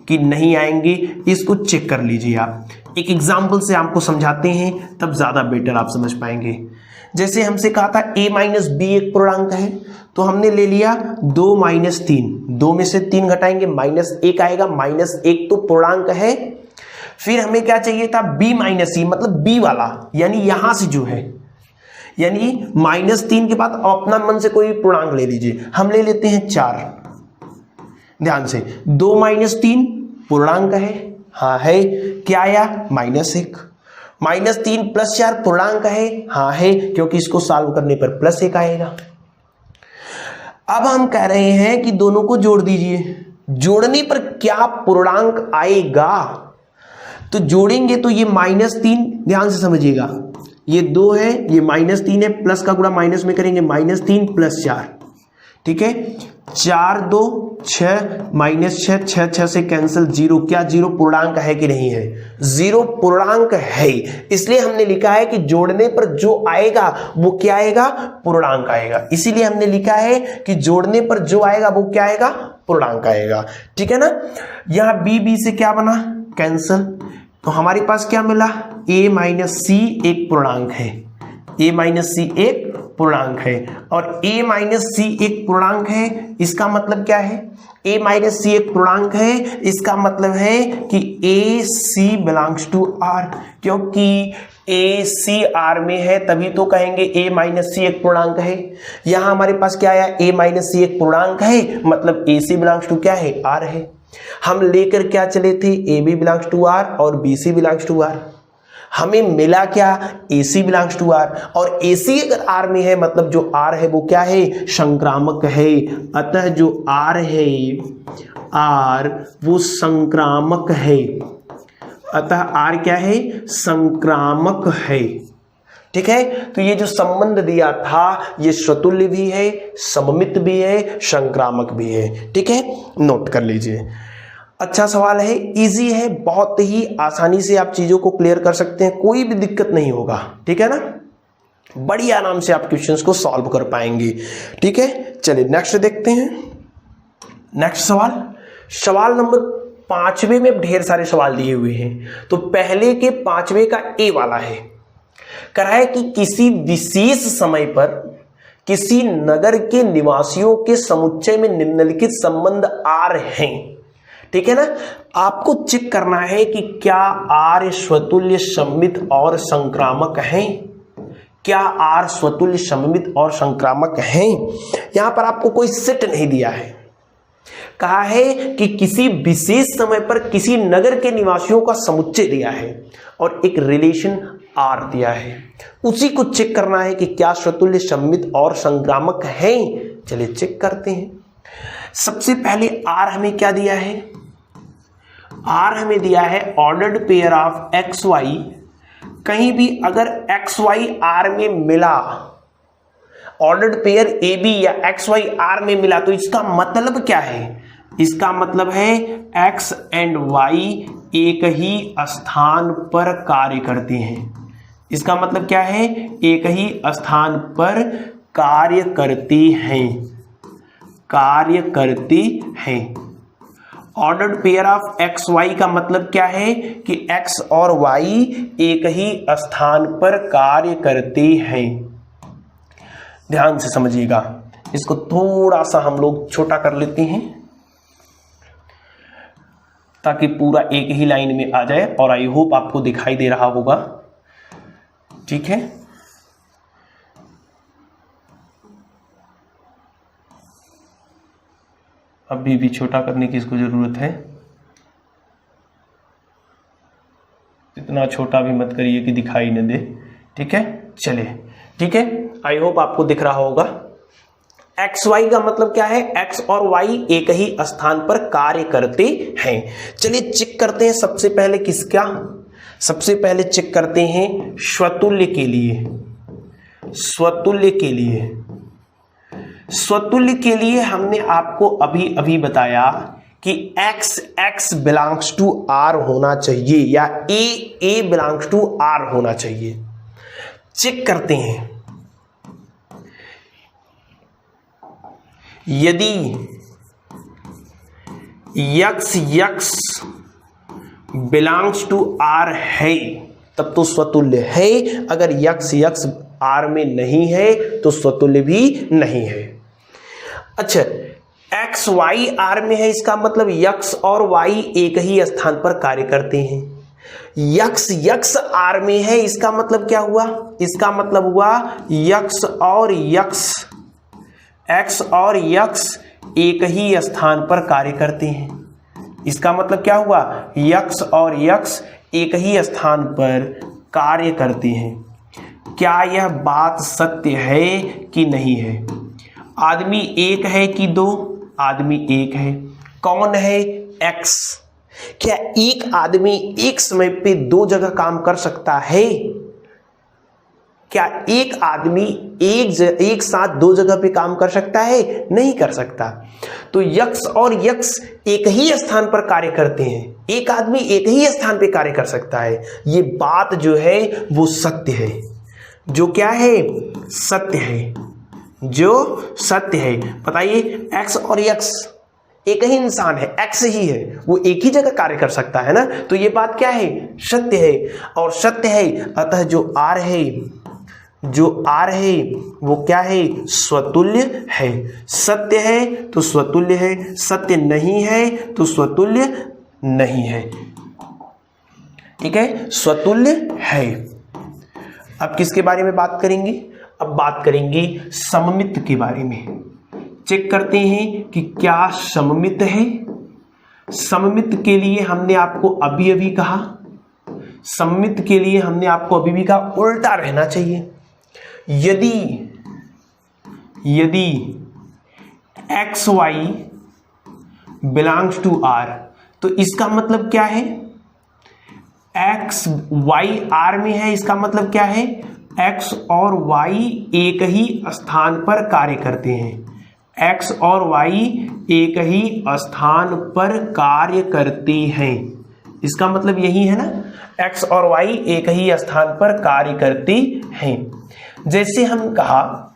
A: कि नहीं आएंगे, इसको चेक कर लीजिए आप। एक एग्जाम्पल से आपको समझाते हैं, तब ज्यादा बेटर आप समझ पाएंगे। जैसे हमसे कहा था a माइनस बी एक पूर्णांक है, तो हमने ले लिया 2 माइनस 3, 2 में से 3 घटाएंगे माइनस 1 आएगा, माइनस 1 तो पूर्णांक है, फिर हमें क्या चाहिए था, b माइनस सी, मतलब b वाला, यानी यहां से जो है, यानी -3 के बाद अपना मन से कोई पूर्णांक ले लीजिए। हम ले लेते हैं 4। ध्यान से, 2 - 3 पूर्णांक है, हाँ है। क्या आया, -1। -3 + 4 पूर्णांक है, हाँ है, क्योंकि इसको सॉल्व करने पर +1 आएगा। अब हम कह रहे हैं कि दोनों को जोड़ दीजिए। जोड़ने पर क्या पूर्णांक आएगा, तो जोड़ेंगे तो ये -3, ध्यान से समझिएगा, ये 2 है, ये -3 है, प्लस का गुणा माइनस में करेंगे, -3 + 4, ठीक है। 4 2 6 -6, 6 6 से कैंसिल, 0। क्या 0 पूर्णांक है कि नहीं है, 0 पूर्णांक है। इसलिए हमने लिखा है कि जोड़ने पर जो आएगा वो क्या आएगा, पूर्णांक आएगा। इसीलिए हमने लिखा है कि जोड़ने पर जो आएगा वो क्या आएगा, पूर्णांक आएगा, ठीक है ना। यहां b से क्या बना, कैंसिल। तो हमारे पास क्या मिला, a - c एक पूर्णांक है, a - c एक पूर्णांक है, और a - c एक पूर्णांक है, इसका मतलब क्या है, a - c एक पूर्णांक है, इसका मतलब है कि a c belongs to r, क्योंकि a c r में है तभी तो कहेंगे a - c एक पूर्णांक है। यहां हमारे पास क्या आया, a - c एक पूर्णांक है, मतलब a c बिलोंग्स टू क्या है, r है। हम लेकर क्या चले थे, a b belongs to r और b c belongs to r। हमें मिला क्या, AC बिलोंग्स टू R, और AC अगर R में है मतलब जो R है वो क्या है, संक्रामक है। अतः जो R है, R वो संक्रामक है, अतः R क्या है, संक्रामक है, ठीक है। तो ये जो संबंध दिया था ये स्वतुल्य भी है, सममित भी है, संक्रामक भी है, ठीक है, नोट कर लीजिए। अच्छा सवाल है, इजी है, बहुत ही आसानी से आप चीजों को क्लियर कर सकते हैं, कोई भी दिक्कत नहीं होगा, ठीक है ना। बड़ी आराम से आप क्वेश्चंस को सॉल्व कर पाएंगे, ठीक है। चलिए नेक्स्ट देखते हैं। नेक्स्ट सवाल नंबर 5वें में ढेर सारे सवाल दिए हुए हैं, तो पहले के 5वें का ए वाला है, कह रहा है कि किसी विशेष समय पर किसी नगर के निवासियों के समुच्चय में निम्नलिखित संबंध आर हैं, ठीक है ना। आपको चेक करना है कि क्या आर स्वतुल्य, सममित और संक्रामक हैं, क्या आर स्वतुल्य, सममित और संक्रामक हैं। यहां पर आपको कोई सेट नहीं दिया है, कहा है कि किसी विशेष समय पर किसी नगर के निवासियों का समुच्चय दिया है और एक रिलेशन आर दिया है, उसी को चेक करना है कि क्या स्वतुल्य, सममित और संक्रामक हैं। चलिए चेक करते हैं। सबसे पहले आर हमें क्या दिया है, आर हमें दिया है ordered pair of x Y. कहीं भी अगर एक्स वाई आर में मिला, ऑर्डर्ड पेयर ए बी या एक्स वाई आर में मिला, तो इसका मतलब क्या है, इसका मतलब है एक्स एंड वाई एक ही स्थान पर कार्य करते हैं। इसका मतलब क्या है, एक ही स्थान पर कार्य करती हैं, कार्य करती हैं। Ordered pair of x Y का मतलब क्या है कि एक्स और वाई एक ही स्थान पर कार्य करते हैं। ध्यान से समझिएगा, इसको थोड़ा सा हम लोग छोटा कर लेते हैं ताकि पूरा एक ही लाइन में आ जाए, और आई होप आपको दिखाई दे रहा होगा, ठीक है। अभी भी छोटा करने की इसको जरूरत है, इतना छोटा भी मत करिए कि दिखाई न दे, ठीक है। चलिए ठीक है, आई होप आपको दिख रहा होगा। एक्स वाई का मतलब क्या है, एक्स और वाई एक ही स्थान पर कार्य करते हैं। चलिए चेक करते हैं सबसे पहले किसका, सबसे पहले चेक करते हैं स्वतुल्य के लिए। स्वतुल्य के लिए, स्वतुल्य के लिए हमने आपको अभी अभी बताया कि X X belongs to R होना चाहिए या ए बिलोंग्स टू आर होना चाहिए। चेक करते हैं, यदि X X belongs to R है तब तो स्वतुल्य है, अगर यक्स यक्स आर में नहीं है तो स्वतुल्य भी नहीं है। अच्छा, एक्स वाई आर में है, इसका मतलब यक्स और वाई एक ही स्थान पर कार्य करते हैं। यक्स यक्स आर में है, इसका मतलब क्या हुआ? इसका मतलब हुआ यक्स और यक्स, एक्स और यक्स एक ही स्थान पर कार्य करते हैं। इसका मतलब क्या हुआ? यक्स और यक्स एक ही स्थान पर कार्य करते हैं। क्या यह बात सत्य है कि नहीं है? आदमी एक है कि दो? आदमी एक है। कौन है? एक्स। क्या एक आदमी एक समय पे दो जगह काम कर सकता है? क्या एक आदमी एक साथ दो जगह पे काम कर सकता है? नहीं कर सकता। तो यक्स और यक्स एक ही स्थान पर कार्य करते हैं। एक आदमी एक ही स्थान पे कार्य कर सकता है। ये बात जो है वो सत्य है। जो क्या है? सत्य है। जो सत्य है। बताइए, एक्स और यक्स एक ही इंसान है, एक्स ही है, वो एक ही जगह कार्य कर सकता है ना। तो ये बात क्या है? सत्य है। और सत्य है, अतः जो आर है, जो आर है वो क्या है? स्वतुल्य है। सत्य है तो स्वतुल्य है, सत्य नहीं है तो स्वतुल्य नहीं है। ठीक है, स्वतुल्य है। अब किसके बारे में बात करेंगे? अब बात करेंगे सममित के बारे में। चेक करते हैं कि क्या सममित है। सममित के लिए हमने आपको अभी अभी कहा, सममित के लिए हमने आपको अभी भी कहा उल्टा रहना चाहिए। यदि X Y belongs to R, तो इसका मतलब क्या है? एक्स वाई आर में है, इसका मतलब क्या है? एक्स और वाई एक ही स्थान पर कार्य करते हैं। एक्स और वाई एक ही स्थान पर कार्य करते हैं, इसका मतलब यही है ना। एक्स और वाई एक ही स्थान पर कार्य करते हैं। जैसे हम कहा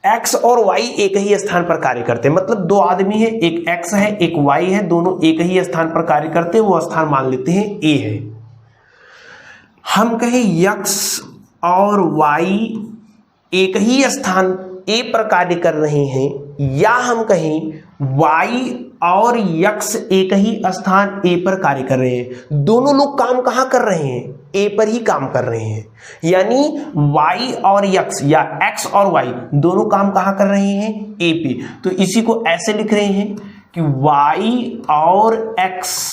A: एक्स और वाई एक ही स्थान पर कार्य करते हैं, मतलब दो आदमी है, एक एक्स है एक वाई है, दोनों एक ही स्थान पर कार्य करते हैं। वो स्थान मान लेते हैं ए है। हम कहें एक्स और वाई एक ही स्थान ए पर कार्य कर रहे हैं, या हम कहें वाई और यक्स एक ही स्थान ए पर कार्य कर रहे हैं। दोनों लोग काम कहां कर रहे हैं? ए पर ही काम कर रहे हैं। यानी वाई और यक्स या एक्स और वाई दोनों काम कहां कर रहे हैं? ए पे। तो इसी को ऐसे लिख रहे हैं कि वाई और एक्स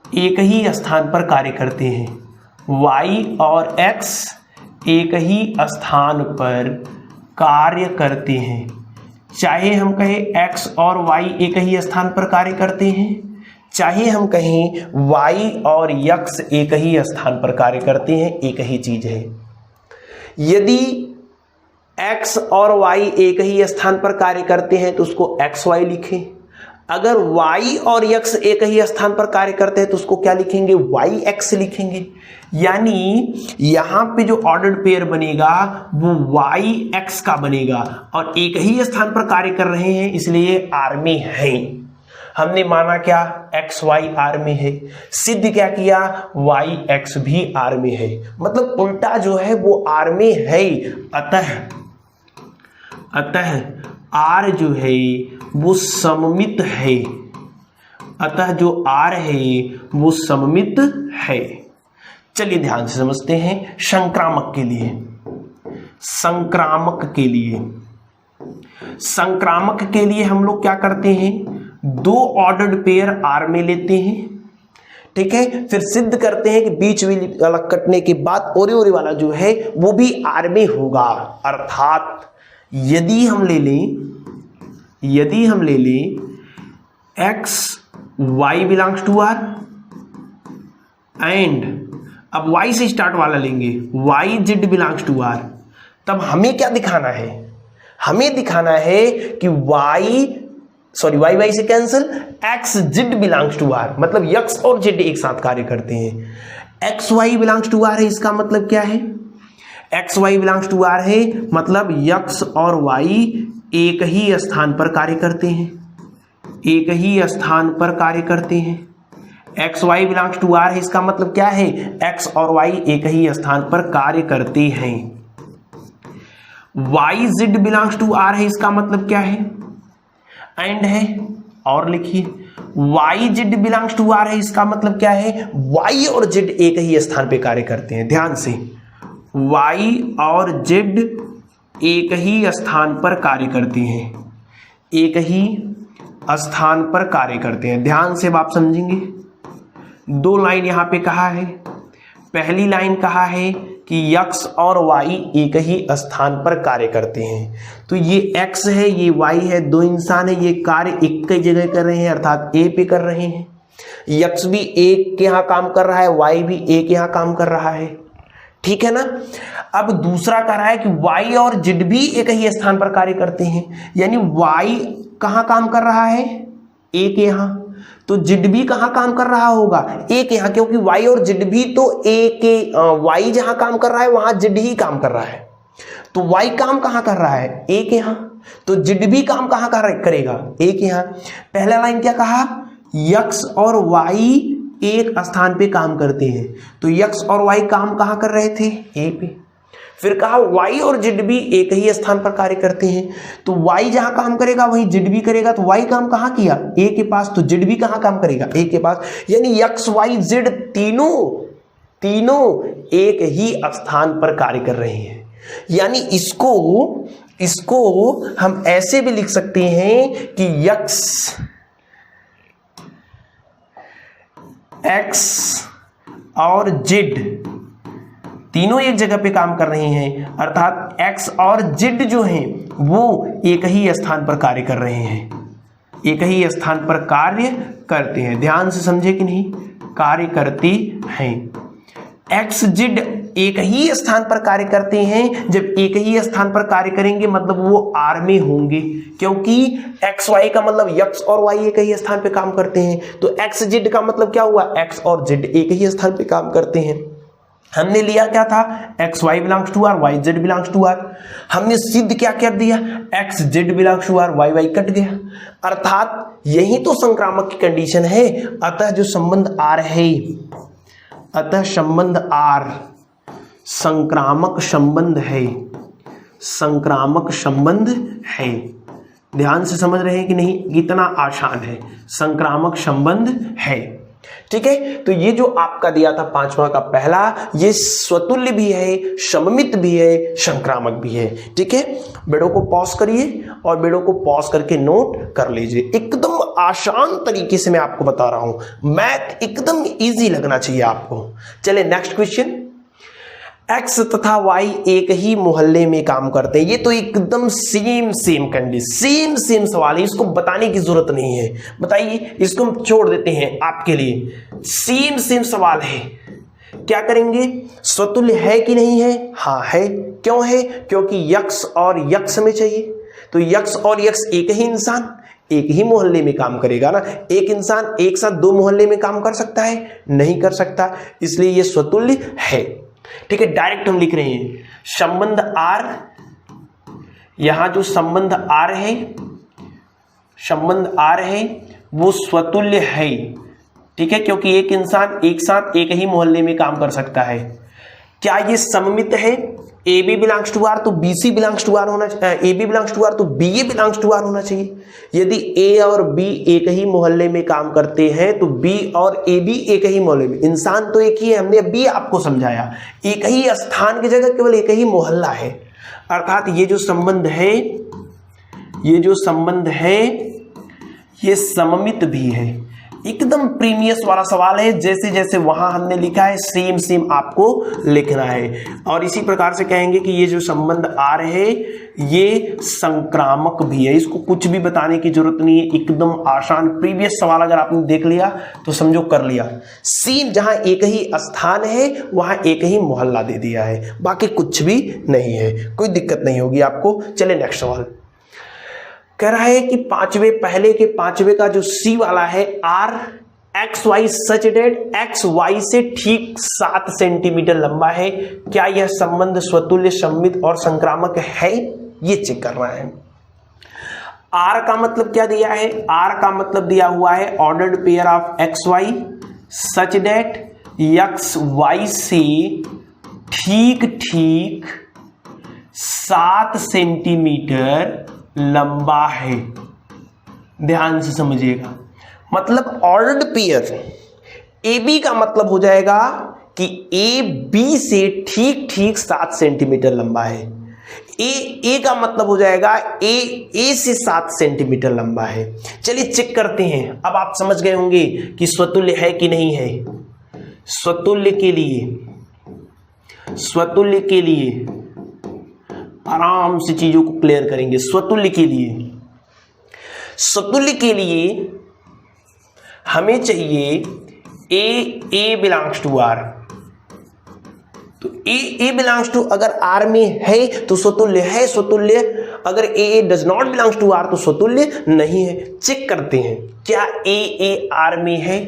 A: एक ही स्थान पर कार्य करते हैं। वाई और एक्स एक ही स्थान पर कार्य करते हैं। चाहे हम कहें x और y एक ही स्थान पर कार्य करते हैं, चाहे हम कहें y और x एक ही स्थान पर कार्य करते हैं, एक ही चीज है। यदि x और y एक ही स्थान पर कार्य करते हैं तो उसको xy लिखें। अगर y और x एक ही स्थान पर कार्य करते हैं तो उसको क्या लिखेंगे? yx लिखेंगे। यानी यहां पे जो ऑर्डर्ड पेयर बनेगा वो yx का बनेगा, और एक ही स्थान पर कार्य कर रहे हैं इसलिए आर में है। हमने माना क्या? xy आर में है। सिद्ध क्या किया? yx भी आर में है। मतलब उल्टा जो है वो आर में है। अतः आर जो है वो सममित है। अतः जो आर है वो सममित है। चलिए ध्यान से समझते हैं संक्रामक के लिए। संक्रामक के लिए हम लोग क्या करते हैं? दो ऑर्डर्ड पेयर आर में लेते हैं, ठीक है। फिर सिद्ध करते हैं कि बीच वाला कटने के बाद ओरे वाला जो है वो भी आर में होगा। अर्थात यदि हम ले लें X Y belongs to R and अब y से स्टार्ट वाला लेंगे y z belongs to r, तब हमें क्या दिखाना है? हमें दिखाना है कि y से cancel, x z belongs to r, मतलब x और z एक साथ कार्य करते हैं। x y belongs to r है, इसका मतलब क्या है? x y belongs to r है, मतलब x और y एक ही स्थान पर कार्य करते हैं, एक ही स्थान पर कार्य करते हैं। X Y belongs to R है, इसका मतलब क्या है? एक्स और वाई एक ही स्थान पर कार्य करते हैं। Y Z belongs to R है, इसका मतलब क्या है? एंड है, और लिखिए Y Z belongs to R है, इसका मतलब क्या है, वाई और जेड एक ही स्थान पे कार्य करते हैं। ध्यान से, वाई और जेड एक ही स्थान पर कार्य करते हैं, एक ही स्थान पर कार्य करते हैं। ध्यान से आप समझेंगे, दो लाइन यहां पे कहा है। पहली लाइन कहा है कि x और y एक ही स्थान पर कार्य करते हैं। तो ये x है, ये y है, दो इंसान है, ये कार्य एक ही जगह कर रहे हैं, अर्थात A पे कर रहे हैं। x भी एक के यहां काम कर रहा है, y भी एक यहां काम कर रहा है, ठीक है ना। अब दूसरा कह रहा है कि y और z भी एक ही स्थान पर कार्य करते हैं, यानी y कहां काम कर रहा है, A के यहां, तो जेड भी कहां काम कर रहा होगा, एक यहां, क्योंकि वाई और जेड भी तो ए के वाई जहां काम कर रहा है वहां जेड ही काम कर रहा है। तो वाई काम कहां कर रहा है, एक यहां, तो जेड भी काम कहां करेगा, एक यहां। पहला लाइन क्या कहा, यक्स और वाई एक स्थान पे काम करते हैं, तो यक्स और वाई काम कहां कर रहे थे, ए पे। फिर कहा y और z भी एक ही स्थान पर कार्य करते हैं, तो y जहां काम करेगा वहीं z भी करेगा, तो y काम कहां किया, a के पास, तो z भी कहां काम करेगा, a के पास। यानी x y z तीनों एक ही स्थान पर कार्य कर रहे हैं। यानी इसको हम ऐसे भी लिख सकते हैं कि x और z तीनों एक जगह पे काम कर रहे हैं, अर्थात x और z जो हैं वो एक ही स्थान पर कार्य कर रहे हैं, एक ही स्थान पर कार्य करते हैं। ध्यान से समझे कि नहीं, कार्य करती हैं। x z एक ही स्थान पर कार्य करते हैं, जब एक ही स्थान पर कार्य करेंगे मतलब वो R में होंगे, क्योंकि x y का मतलब x और y एक ही स्थान पे काम करते हैं, तो x z का मतलब क्या हुआ, x और z एक ही स्थान पे काम करते हैं। हमने लिया क्या था, X Y belongs to R, Y Z belongs to R. हमने सिद्ध क्या कर दिया, X Z belongs to R, Y Y cut गया, अर्थात यही तो संक्रामक की कंडीशन है। अतः जो संबंध आर है, अतः संबंध आर संक्रामक संबंध है, संक्रामक संबंध है। ध्यान से समझ रहे हैं कि नहीं, कितना आसान है, संक्रामक संबंध है, ठीक है। तो ये जो आपका दिया था पांचवा का पहला, ये स्वतुल्य भी है, सममित भी है, संक्रामक भी है, ठीक है। वीडियो को पॉज करिए और वीडियो को पॉज करके नोट कर लीजिए। एकदम आसान तरीके से मैं आपको बता रहा हूं, मैथ एकदम इजी लगना चाहिए आपको। चलिए नेक्स्ट क्वेश्चन, एक्स तथा y एक ही मोहल्ले में काम करते हैं। ये तो एकदम सेम कंडीशन, सेम सवाल है, इसको बताने की जरूरत नहीं है। बताइए, इसको हम छोड़ देते हैं आपके लिए, सेम सवाल है। क्या करेंगे, स्वतुल्य है कि नहीं है, हाँ है। क्यों है, क्योंकि यक्स और यक्स में चाहिए, तो यक्स और यक्स एक ही इंसान एक ही मोहल्ले में काम करेगा ना। एक इंसान एक साथ दो मोहल्ले में काम कर सकता है, नहीं कर सकता, इसलिए ये स्वतुल्य है, ठीक है। डायरेक्ट हम लिख रहे हैं संबंध आर, यहां जो संबंध आर है, संबंध आर है वो स्वतुल्य है, ठीक है, क्योंकि एक इंसान एक साथ एक ही मोहल्ले में काम कर सकता है। क्या ये सममित है, A B belongs to R तो b C belongs to R होना चाहिए, a B belongs to R तो B A belongs to R होना चाहिए। यदि ए और बी एक ही मोहल्ले में काम करते हैं तो बी और ए भी एक ही मोहल्ले में, इंसान तो एक ही है, हमने अभी आपको समझाया, एक ही स्थान की जगह केवल एक ही मोहल्ला है, अर्थात ये जो संबंध है, ये जो संबंध है ये सममित भी है। एकदम प्रीवियस वाला सवाल है, जैसे जैसे वहां हमने लिखा है सेम आपको लिखना है। और इसी प्रकार से कहेंगे कि ये जो संबंध आ रहे हैं ये संक्रामक भी है, इसको कुछ भी बताने की जरूरत नहीं है, एकदम आसान। प्रीवियस सवाल अगर आपने देख लिया तो समझो कर लिया। सेम जहां एक ही स्थान है वहां एक ही मोहल्ला दे दिया है, बाकी कुछ भी नहीं है, कोई दिक्कत नहीं होगी आपको। चले नेक्स्ट सवाल, कह रहा है कि पहले के पांचवे का जो सी वाला है, R X Y such that x Y से ठीक 7 सेंटीमीटर लंबा है, क्या यह संबंध स्वतुल्य, सममित और संक्रामक है, ये चेक करना है। आर का मतलब क्या दिया है, आर का मतलब दिया हुआ है ordered pair of x Y such that x Y से ठीक 7 सेंटीमीटर लंबा है। ध्यान से समझिएगा, मतलब ऑर्डर्ड पेयर ए बी का मतलब हो जाएगा कि ए बी से ठीक ठीक 7 सेंटीमीटर लंबा है। ए का मतलब हो जाएगा ए से 7 सेंटीमीटर लंबा है। चलिए चेक करते हैं। अब आप समझ गए होंगे कि स्वतुल्य है कि नहीं है। स्वतुल्य के लिए आराम से चीजों को क्लियर करेंगे। स्वतुल्य के लिए हमें चाहिए ए बिलोंग्स टू आर। तो ए बिलोंग्स टू अगर आर में है तो स्वतुल्य है। स्वतुल्य अगर a does not belongs to R तो स्वतुल्य नहीं है। चेक करते हैं क्या ए आर में है।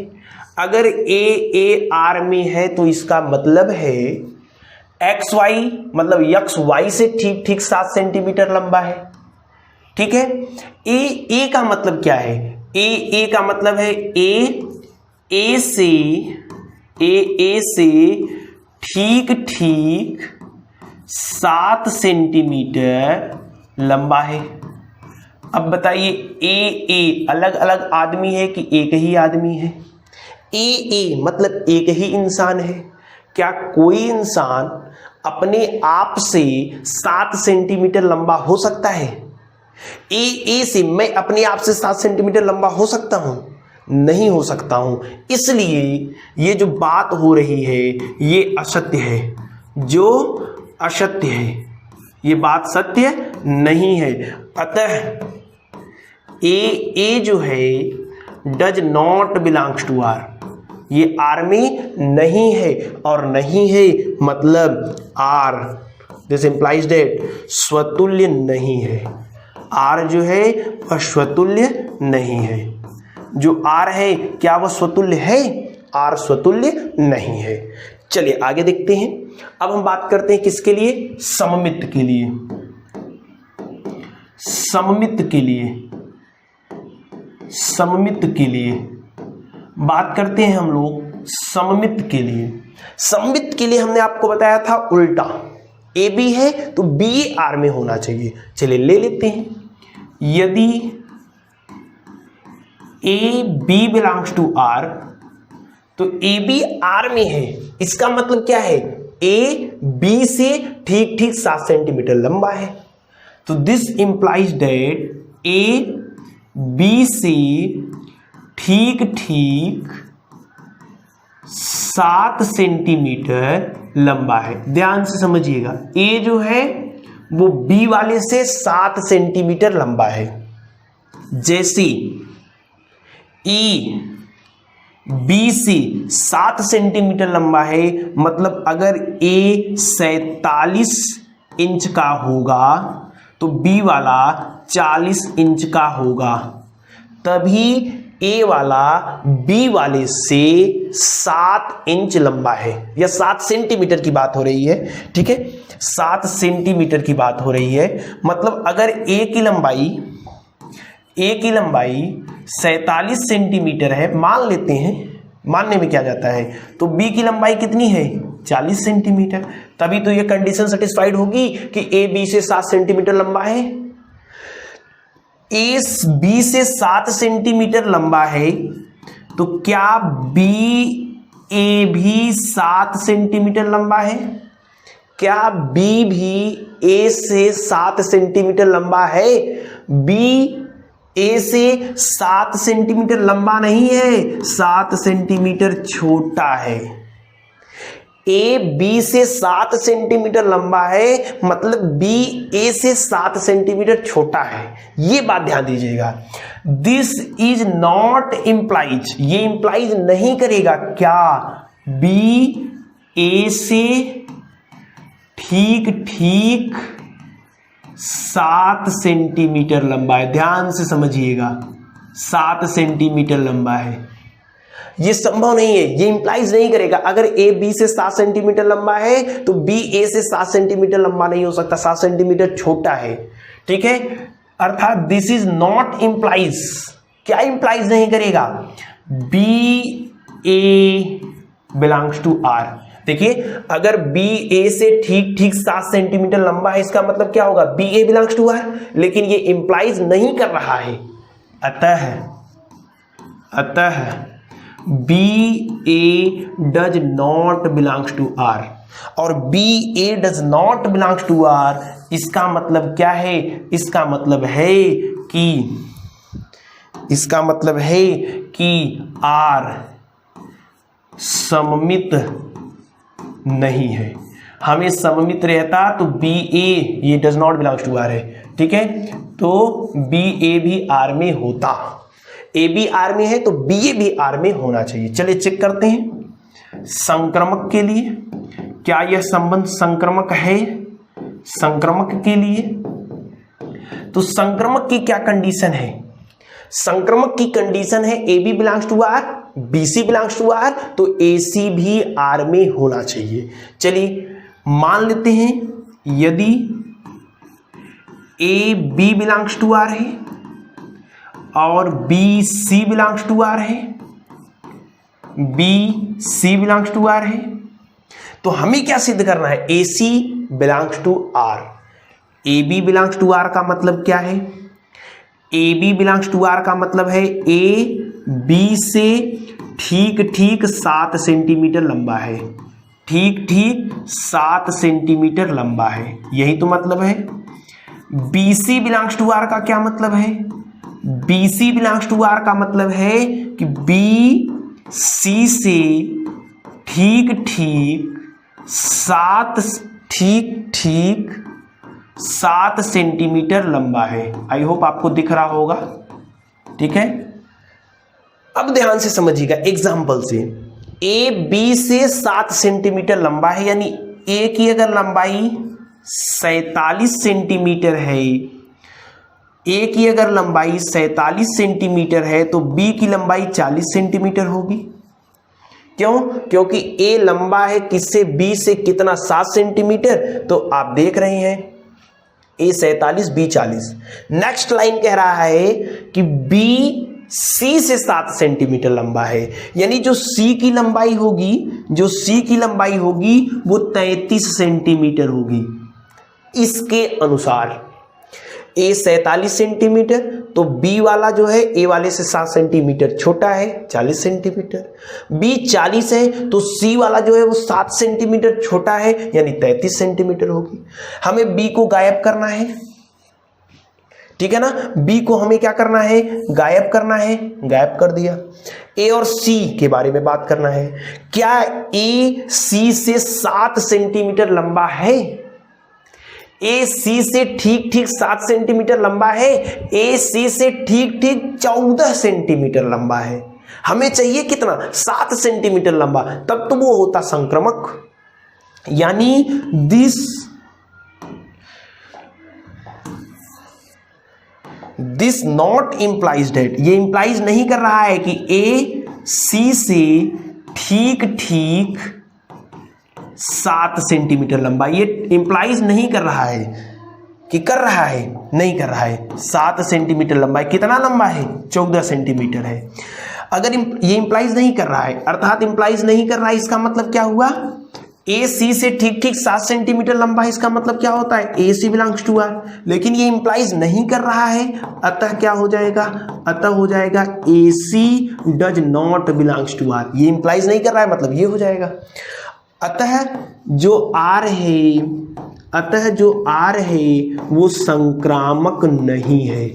A: अगर ए आर में है तो इसका मतलब है एक्स वाई, मतलब यक्स वाई से ठीक ठीक 7 सेंटीमीटर लंबा है। ठीक है। ए का मतलब क्या है। ए का मतलब है ए से ठीक ठीक 7 सेंटीमीटर लंबा है। अब बताइए ए अलग अलग आदमी है कि एक ही आदमी है। ए मतलब एक ही इंसान है। क्या कोई इंसान अपने आप से 7 सेंटीमीटर लंबा हो सकता है। ए से मैं अपने आप से 7 सेंटीमीटर लंबा हो सकता हूं? नहीं हो सकता हूं। इसलिए ये जो बात हो रही है ये असत्य है। जो असत्य है ये बात सत्य नहीं है। अतः ए जो है does not belongs to R, ये आर में नहीं है। और नहीं है मतलब आर, दिस इंप्लाइज दैट स्वतुल्य नहीं है। आर जो है वह स्वतुल्य नहीं है। जो आर है क्या वह स्वतुल्य है? आर स्वतुल्य नहीं है। चलिए आगे देखते हैं। अब हम बात करते हैं किसके लिए? सममित के लिए। सममित के लिए बात करते हैं हम लोग। सममित के लिए हमने आपको बताया था उल्टा। ए बी है तो बी आर में होना चाहिए। चलिए ले लेते हैं। यदि A B belongs to R तो ए बी आर में है। इसका मतलब क्या है? ए बी से ठीक ठीक 7 सेंटीमीटर लंबा है। तो this implies that A B से ठीक ठीक 7 सेंटीमीटर लंबा है। ध्यान से समझिएगा, ए जो है वो बी वाले से 7 सेंटीमीटर लंबा है। जैसे ई बी से 7 सेंटीमीटर लंबा है, मतलब अगर ए 47 इंच का होगा तो बी वाला 40 इंच का होगा। तभी ए वाला बी वाले से 7 इंच लंबा है, या 7 सेंटीमीटर की बात हो रही है। ठीक है, 7 सेंटीमीटर की बात हो रही है। मतलब अगर ए की लंबाई 47 सेंटीमीटर है, मान लेते हैं, मानने में क्या जाता है, तो बी की लंबाई कितनी है? 40 सेंटीमीटर। तभी तो ये कंडीशन सेटिस्फाइड होगी कि ए बी से 7 सेंटीमीटर लंबा है। ए बी से 7 सेंटीमीटर लंबा है तो क्या बी ए भी 7 सेंटीमीटर लंबा है? क्या बी भी ए से 7 सेंटीमीटर लंबा है? बी ए से 7 सेंटीमीटर लंबा नहीं है, 7 सेंटीमीटर छोटा है। ए बी से 7 सेंटीमीटर लंबा है, मतलब बी ए से 7 सेंटीमीटर छोटा है। ये बात ध्यान दीजिएगा। दिस इज नॉट इंप्लाइज, ये इंप्लाइज नहीं करेगा क्या बी ए से ठीक ठीक 7 सेंटीमीटर लंबा है। ध्यान से समझिएगा, 7 सेंटीमीटर लंबा है। ये संभव नहीं है, ये इंप्लाइज नहीं करेगा। अगर ए बी से 7 सेंटीमीटर लंबा है तो बी ए से 7 सेंटीमीटर लंबा नहीं हो सकता, 7 सेंटीमीटर छोटा है। ठीक है, अर्थात दिस इज नॉट इंप्लाइज। क्या इंप्लाइज नहीं करेगा? B A belongs to R. देखिए, अगर बी ए से ठीक ठीक 7 सेंटीमीटर लंबा है, इसका मतलब क्या होगा? B A belongs to R, लेकिन ये इंप्लाइज नहीं कर रहा है। अतः b A does not belongs to R, और b A does not belongs to R इसका मतलब क्या है? इसका मतलब है कि आर सममित नहीं है। हमें सममित रहता तो बी ए, ये does not belongs to R है, ठीक है, तो बी ए भी आर में होता। ए भी आर में है तो बी ए भी आर में होना चाहिए। चलिए चेक करते हैं संक्रमक के लिए, क्या यह संबंध संक्रमक है? संक्रमक के लिए तो संक्रमक की क्या कंडीशन है? संक्रमक की कंडीशन है A B belongs to R, B C belongs to R, तो ए सी भी आर में होना चाहिए। चलिए मान लेते हैं यदि A B belongs to R है और B C belongs to R है, B C belongs to R है, तो हमें क्या सिद्ध करना है? ए सी belongs to R. A B belongs to R का मतलब क्या है? A B belongs to R का मतलब है ए बी से ठीक ठीक 7 सेंटीमीटर लंबा है, ठीक ठीक 7 सेंटीमीटर लंबा है, यही तो मतलब है। B C belongs to R का क्या मतलब है? B C belongs to R का मतलब है कि बी सी से ठीक ठीक 7 सेंटीमीटर लंबा है। आई होप आपको दिख रहा होगा, ठीक है। अब ध्यान से समझिएगा एग्जाम्पल से, ए बी से 7 सेंटीमीटर लंबा है, यानी ए की अगर लंबाई 47 सेंटीमीटर है, ए की अगर लंबाई 47 सेंटीमीटर है तो बी की लंबाई 40 सेंटीमीटर होगी। क्यों? क्योंकि ए लंबा है किससे? बी से कितना? 7 सेंटीमीटर। तो आप देख रहे हैं ए 47 बी 40। नेक्स्ट लाइन कह रहा है कि बी सी से 7 सेंटीमीटर लंबा है, यानी जो सी की लंबाई होगी वो 33 सेंटीमीटर होगी। इसके अनुसार ए 47 सेंटीमीटर तो बी वाला जो है ए वाले से 7 सेंटीमीटर छोटा है, 40 सेंटीमीटर। बी 40 है तो सी वाला जो है वो 7 सेंटीमीटर छोटा है, यानी 33 सेंटीमीटर होगी। हमें बी को गायब करना है, ठीक है ना। बी को हमें क्या करना है? गायब करना है, गायब कर दिया। ए और सी के बारे में बात करना है। क्या ए सी से 7 सेंटीमीटर लंबा है? ए सी से ठीक ठीक 7 सेंटीमीटर लंबा है, ए सी से ठीक ठीक 14 सेंटीमीटर लंबा है। हमें चाहिए कितना? 7 सेंटीमीटर लंबा, तब तो वो होता संक्रमक। यानी दिस नॉट इंप्लाइज डेट, ये इंप्लाइज नहीं कर रहा है कि ए सी से ठीक ठीक 7 सेंटीमीटर लंबा, ये इंप्लाइज नहीं कर रहा है कि कर रहा है, नहीं कर रहा है। 7 सेंटीमीटर लंबा है, कितना लंबा है? 14 सेंटीमीटर है। अगर ये इंप्लाइज नहीं कर रहा है, अर्थात इंप्लाइज नहीं कर रहा है, इसका मतलब क्या हुआ? ए सी से ठीक ठीक 7 सेंटीमीटर लंबा है, इसका मतलब क्या होता है? ए सी बिलोंग्स टू आर। लेकिन ये इंप्लाइज नहीं कर रहा है, अतः क्या हो जाएगा? अतः हो जाएगा a c does not belongs to R. ये इंप्लाइज नहीं कर रहा है, मतलब ये हो जाएगा। अतः जो आर है वो संक्रामक नहीं है।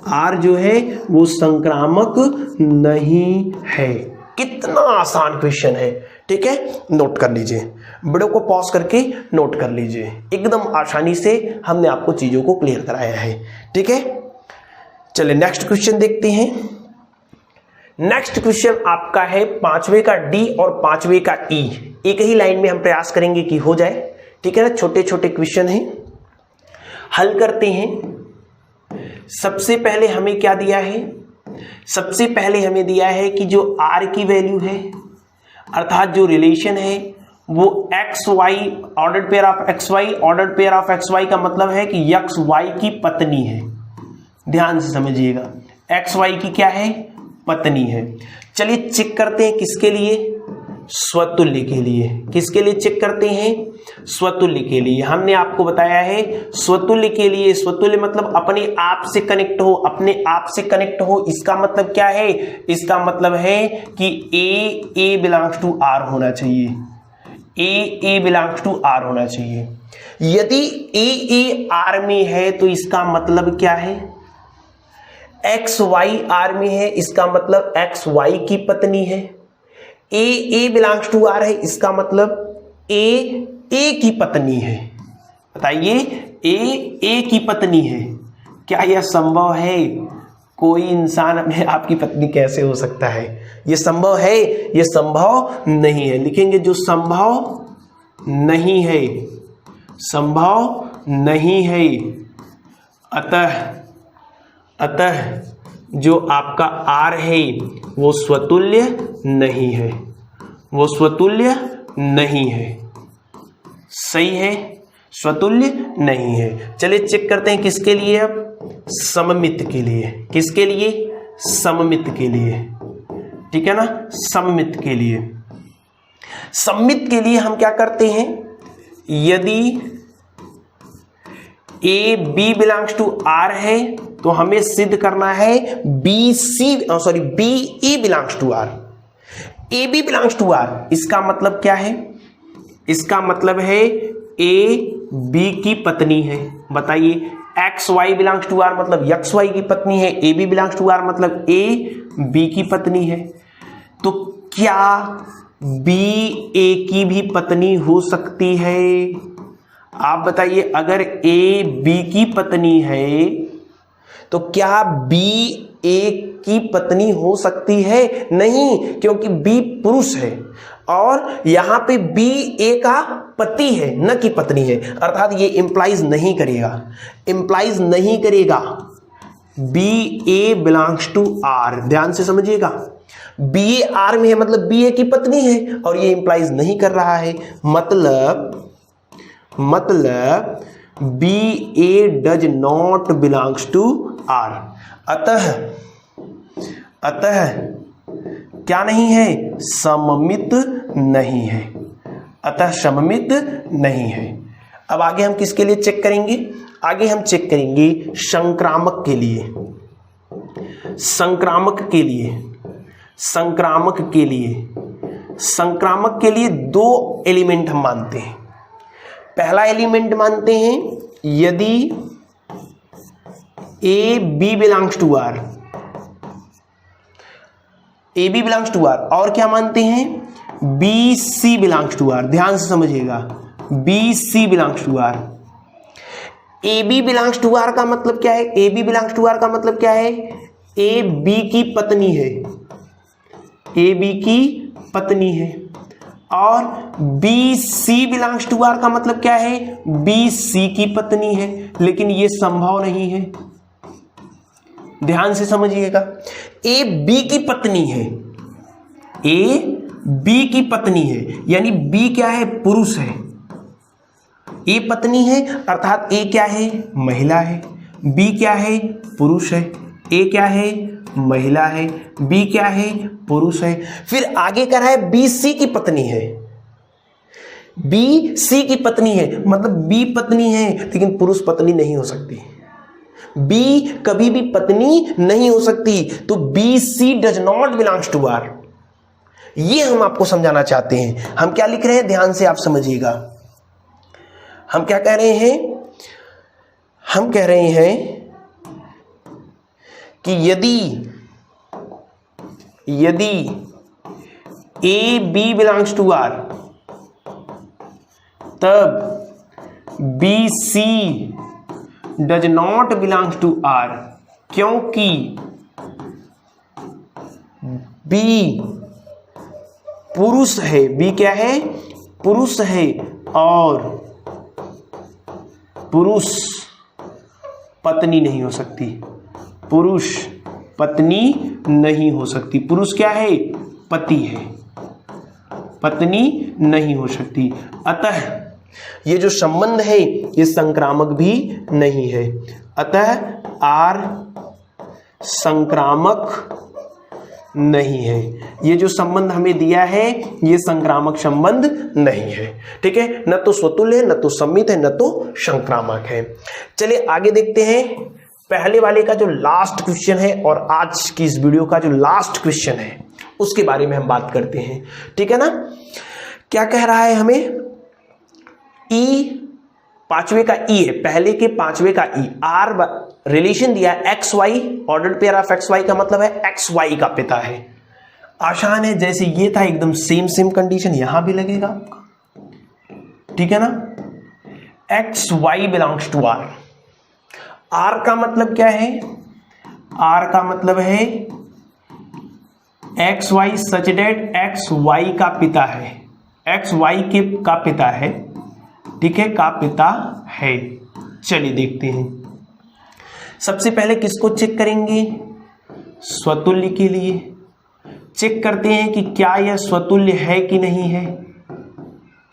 A: आर जो है वो संक्रामक नहीं है। कितना आसान क्वेश्चन है, ठीक है। नोट कर लीजिए, वीडियो को पॉज करके नोट कर लीजिए। एकदम आसानी से हमने आपको चीजों को क्लियर कराया है, ठीक है। चलिए नेक्स्ट क्वेश्चन देखते हैं। नेक्स्ट क्वेश्चन आपका है 5वें का डी और 5वें का ई। एक ही लाइन में हम प्रयास करेंगे कि हो जाए, ठीक है ना। छोटे छोटे क्वेश्चन हैं, हल करते हैं। सबसे पहले हमें क्या दिया है? सबसे पहले हमें दिया है कि जो आर की वैल्यू है, अर्थात जो रिलेशन है वो x y ordered pair of x y, ordered pair of x Y का मतलब है कि एक्स वाई की पत्नी है। ध्यान से समझिएगा, एक्स वाई की क्या है? पत्नी है। चलिए चेक करते हैं किसके लिए? स्वतुल्य के लिए। किसके लिए चेक करते हैं? स्वतुल्य के लिए। हमने आपको बताया है स्वतुल्य के लिए, स्वतुल्य मतलब अपने आप से कनेक्ट हो, अपने आप से कनेक्ट हो। इसका मतलब क्या है? इसका मतलब है कि A बिलोंग्स टू R होना चाहिए, A बिलोंग्स टू R होना चाहिए। यदि A R में है तो इसका मतलब क्या है? XY R में है, इसका मतलब XY की पत्नी है। A बिलोंग्स टू R है, इसका मतलब A की पत्नी है। बताइए, A की पत्नी है। क्या यह संभव है? कोई इंसान अपने आप की पत्नी कैसे हो सकता है? यह संभव है? यह संभव नहीं है। लिखेंगे जो संभव नहीं है, संभव नहीं है। अतः जो आपका R है वो स्वतुल्य नहीं है, वो स्वतुल्य नहीं है। सही है, स्वतुल्य नहीं है। चलिए चेक करते हैं किसके लिए? अब सममित के लिए। किसके लिए? सममित के लिए। ठीक है ना, सममित के लिए। सममित के लिए हम क्या करते हैं? यदि A B belongs to R है तो हमें सिद्ध करना है B E belongs to R। A B belongs to R, इसका मतलब क्या है? इसका मतलब है A B की पत्नी है। बताइए, XY बिलोंग्स टू R मतलब XY की पत्नी है, AB बिलोंग्स टू R मतलब A B की पत्नी है। तो क्या B A की भी पत्नी हो सकती है? आप बताइए, अगर A B की पत्नी है तो क्या B A की पत्नी हो सकती है? नहीं, क्योंकि B पुरुष है और यहां पे B A का पति है, न कि पत्नी है। अर्थात ये इंप्लाइज नहीं करेगा, इंप्लाइज नहीं करेगा। B A belongs to R, ध्यान से समझिएगा। B A R में है मतलब B A की पत्नी है और ये इंप्लाइज नहीं कर रहा है। मतलब B A does not belongs to R। अतः क्या नहीं है? सममित नहीं है। अतः सममित नहीं है। अब आगे हम किसके लिए चेक करेंगे? आगे हम चेक करेंगे संक्रामक के लिए। संक्रामक के लिए, संक्रामक के लिए, संक्रामक के लिए दो एलिमेंट हम मानते हैं। पहला एलिमेंट मानते हैं यदि A B belongs to R, A B belongs to R, और क्या मानते हैं? B C belongs to R। ध्यान से समझिएगा, B C belongs to R। A B belongs to R का मतलब क्या है? A B belongs to R का मतलब क्या है? A B की पत्नी है, A B की पत्नी है। और B C belongs to R का मतलब क्या है? B C की पत्नी है। लेकिन ये संभव नहीं है, ध्यान से समझिएगा। A B की पत्नी है, A B की पत्नी है, यानी B क्या है? पुरुष है। A पत्नी है अर्थात A क्या है? महिला है। B क्या है? पुरुष है। A क्या है? महिला है। B क्या है? पुरुष है। फिर आगे क्या है? B C की पत्नी है। B C की पत्नी है मतलब B पत्नी है, लेकिन पुरुष पत्नी नहीं हो सकती। B कभी भी पत्नी नहीं हो सकती। तो B C does not belongs to R। ये हम आपको समझाना चाहते हैं। हम क्या लिख रहे हैं? ध्यान से आप समझिएगा। हम क्या कह रहे हैं? हम कह रहे हैं कि यदि A B belongs to R, तब B C does not belongs to R, क्योंकि B पुरुष है। B क्या है? पुरुष है और पुरुष पत्नी नहीं हो सकती। पुरुष पत्नी नहीं हो सकती। पुरुष क्या है? पति है, पत्नी नहीं हो सकती। अतः ये जो संबंध है ये संक्रामक भी नहीं है। अतः R संक्रामक नहीं है। ये जो संबंध हमें दिया है ये संक्रामक संबंध नहीं है। ठीक है, न तो स्वतुल्य है, न तो सम्मित है, न तो संक्रामक है। चलिए आगे देखते हैं पहले वाले का जो लास्ट क्वेश्चन है और आज की इस वीडियो का जो लास्ट क्वेश्चन है उसके बारे में हम बात करते हैं। ठीक है ना, क्या कह रहा है हमें, ई पांचवे का ई है, पहले के पांचवे का ई, आर रिलेशन दिया है x y, ordered pair of x Y का मतलब है एक्स वाई का पिता है। आसान है, जैसे ये था एकदम सेम कंडीशन यहां भी लगेगा आपका। ठीक है ना, x Y belongs to R. R का मतलब क्या है, आर का मतलब है x Y such that x Y का पिता है, एक्स वाई के का पिता है। ठीक है, का पिता है। चलिए देखते हैं, सबसे पहले किसको चेक करेंगे, स्वतुल्य के लिए चेक करते हैं कि क्या यह स्वतुल्य है कि नहीं है,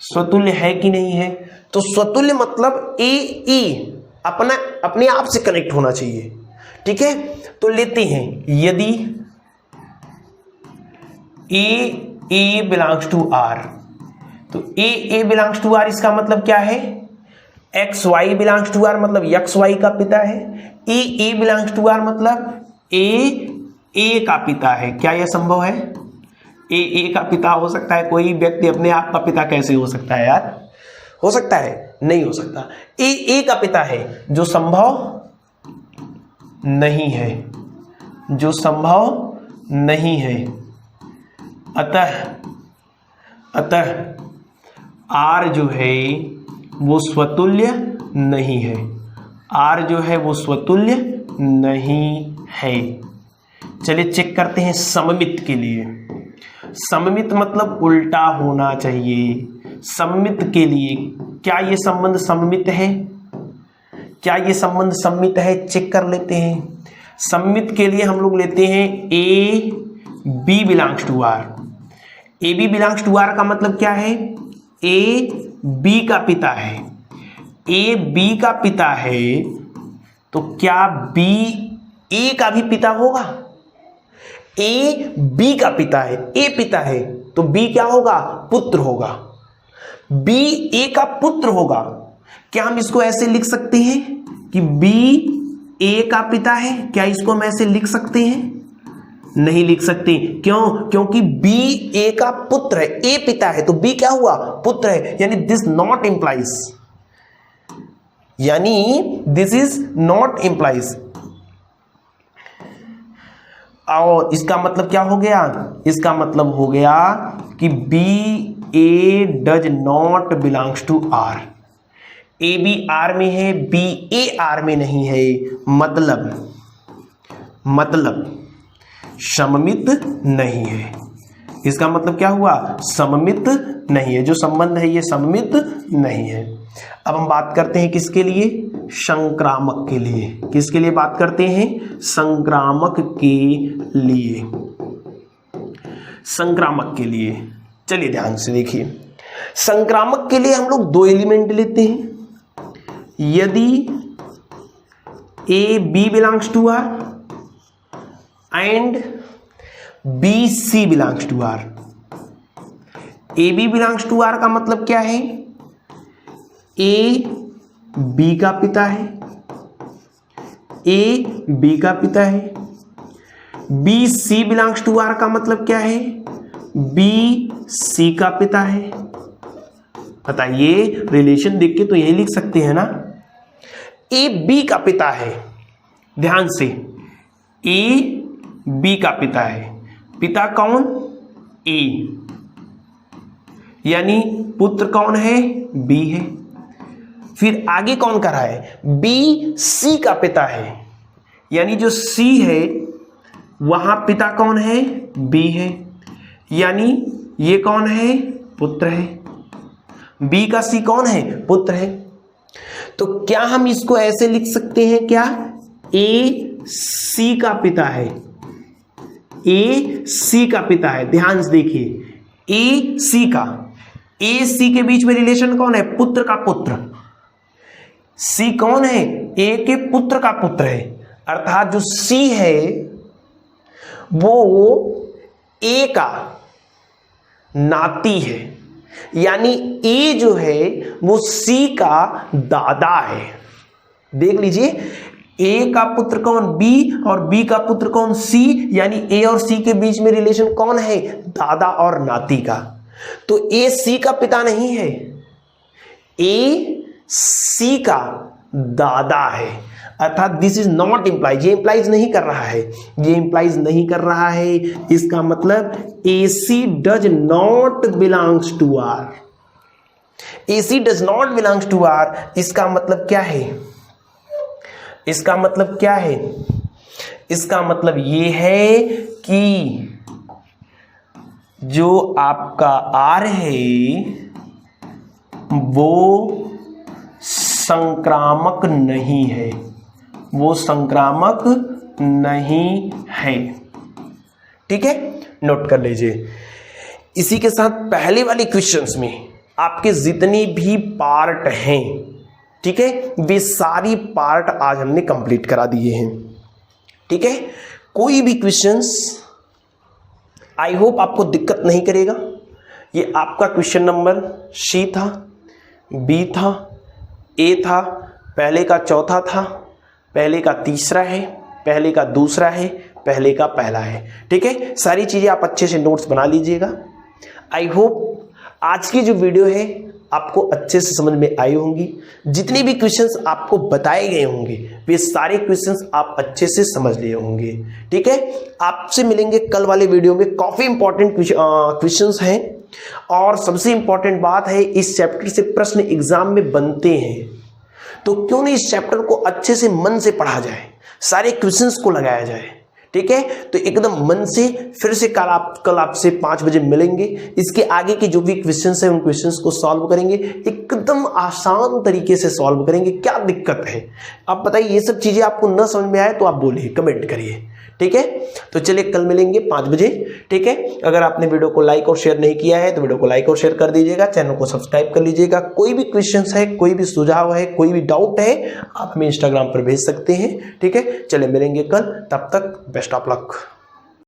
A: स्वतुल्य है कि नहीं है। तो स्वतुल्य मतलब ए ई अपने आप से कनेक्ट होना चाहिए। ठीक है, तो लेते हैं यदि ए बिलोंग्स टू आर, तो ए बिलोंग्स टू आर इसका मतलब क्या है, x Y belongs to R मतलब एक्स वाई का पिता है। ए बिलोंग्स टू आर मतलब ए का पिता है। क्या यह संभव है, ए का पिता हो सकता है, कोई व्यक्ति अपने आप का पिता कैसे हो सकता है यार, हो सकता है, नहीं हो सकता। ए का पिता है, जो संभव नहीं है, जो संभव नहीं है। अतः आर जो है वो स्वतुल्य नहीं है, आर जो है वो स्वतुल्य नहीं है। चलिए चेक करते हैं सममित के लिए। सममित मतलब उल्टा होना चाहिए। सममित के लिए क्या ये संबंध सममित है, क्या ये संबंध सम्मित है, चेक कर लेते हैं। सम्मित के लिए हम लोग लेते हैं A B belongs to R. A B belongs to R का मतलब क्या है, ए बी का पिता है, ए बी का पिता है, तो क्या बी ए का भी पिता होगा, ए बी का पिता है, ए पिता है तो बी क्या होगा, पुत्र होगा, बी ए का पुत्र होगा। क्या हम इसको ऐसे लिख सकते हैं कि बी ए का पिता है, क्या इसको हम ऐसे लिख सकते हैं, नहीं लिख सकते। क्यों, क्योंकि बी ए का पुत्र है, ए पिता है तो बी क्या हुआ, पुत्र है। यानी दिस नॉट इंप्लाइज, यानी दिस इज नॉट इंप्लाइज। और इसका मतलब क्या हो गया, इसका मतलब हो गया कि B A does not belongs to R. A B R में है, बी ए आर में नहीं है, मतलब सममित नहीं है। इसका मतलब क्या हुआ, सममित नहीं है, जो संबंध है ये सममित नहीं है। अब हम बात करते हैं किसके लिए, संक्रामक के लिए। किसके लिए बात करते हैं, संक्रामक के लिए, संक्रामक के लिए। चलिए ध्यान से देखिए, संक्रामक के लिए हम लोग दो एलिमेंट लेते हैं। यदि A B belongs to R and B C belongs to R. A B belongs to R का मतलब क्या है, ए बी का पिता है, ए बी का पिता है। B C belongs to R का मतलब क्या है, बी सी का पिता है। बताइए, रिलेशन देख के तो यही लिख सकते हैं ना, ए बी का पिता है। ध्यान से, ए बी का पिता है, पिता कौन, ए, यानी पुत्र कौन है, बी है। फिर आगे कौन कर रहा है, बी सी का पिता है, यानी जो सी है वहां पिता कौन है, बी है, यानी ये कौन है, पुत्र है। बी का सी कौन है, पुत्र है। तो क्या हम इसको ऐसे लिख सकते हैं, क्या ए सी का पिता है, ए सी का पिता है। ध्यान से देखिए, ए सी का, ए सी के बीच में रिलेशन कौन है, पुत्र का पुत्र। सी कौन है, ए के पुत्र का पुत्र है। अर्थात जो सी है वो ए का नाती है, यानी ए जो है वो सी का दादा है। देख लीजिए, ए का पुत्र कौन, बी, और बी का पुत्र कौन, सी, यानी ए और सी के बीच में रिलेशन कौन है, दादा और नाती का। तो ए सी का पिता नहीं है, ए सी का दादा है, अर्थात दिस इज नॉट इंप्लाइज, ये इंप्लाइज नहीं कर रहा है, ये इंप्लाइज नहीं कर रहा है। इसका मतलब a c does not belongs to R, a c does not belongs to R. इसका मतलब क्या है, इसका मतलब क्या है, इसका मतलब ये है कि जो आपका आर है वो संक्रामक नहीं है, वो संक्रामक नहीं है। ठीक है, नोट कर लीजिए। इसी के साथ पहले वाले क्वेश्चंस में आपके जितनी भी पार्ट हैं, ठीक है, वे सारी पार्ट आज हमने कंप्लीट करा दिए हैं। ठीक है, कोई भी क्वेश्चंस आई होप आपको दिक्कत नहीं करेगा। ये आपका क्वेश्चन नंबर सी था, बी था, ए था, पहले का चौथा था, पहले का तीसरा है, पहले का दूसरा है, पहले का पहला है। ठीक है, सारी चीज़ें आप अच्छे से नोट्स बना लीजिएगा। आई होप आज की जो वीडियो है आपको अच्छे से समझ में आई होंगी। जितने भी क्वेश्चंस आपको बताए गए होंगे वे सारे क्वेश्चंस आप अच्छे से समझ लिए होंगे। ठीक है, आपसे मिलेंगे कल वाले वीडियो में। काफ़ी इंपॉर्टेंट क्वेश्चंस हैं और सबसे इंपॉर्टेंट बात है, इस चैप्टर से प्रश्न एग्जाम में बनते हैं, तो क्यों नहीं इस चैप्टर को अच्छे से मन से पढ़ा जाए, सारे क्वेश्चंस को लगाया जाए। ठीक है, तो एकदम मन से फिर से कल आपसे 5 बजे मिलेंगे। इसके आगे के जो भी क्वेश्चंस हैं उन क्वेश्चंस को सॉल्व करेंगे, एकदम आसान तरीके से सॉल्व करेंगे। क्या दिक्कत है आप बताइए, ये सब चीजें आपको न समझ में आए तो आप बोलिए, कमेंट करिए। ठीक है, तो चलिए कल मिलेंगे 5 बजे। ठीक है, अगर आपने वीडियो को लाइक और शेयर नहीं किया है तो वीडियो को लाइक और शेयर कर दीजिएगा, चैनल को सब्सक्राइब कर लीजिएगा। कोई भी क्वेश्चंस है, कोई भी सुझाव है, कोई भी डाउट है, आप हमें इंस्टाग्राम पर भेज सकते हैं। ठीक है, चलिए मिलेंगे कल, तब तक बेस्ट ऑफ लक।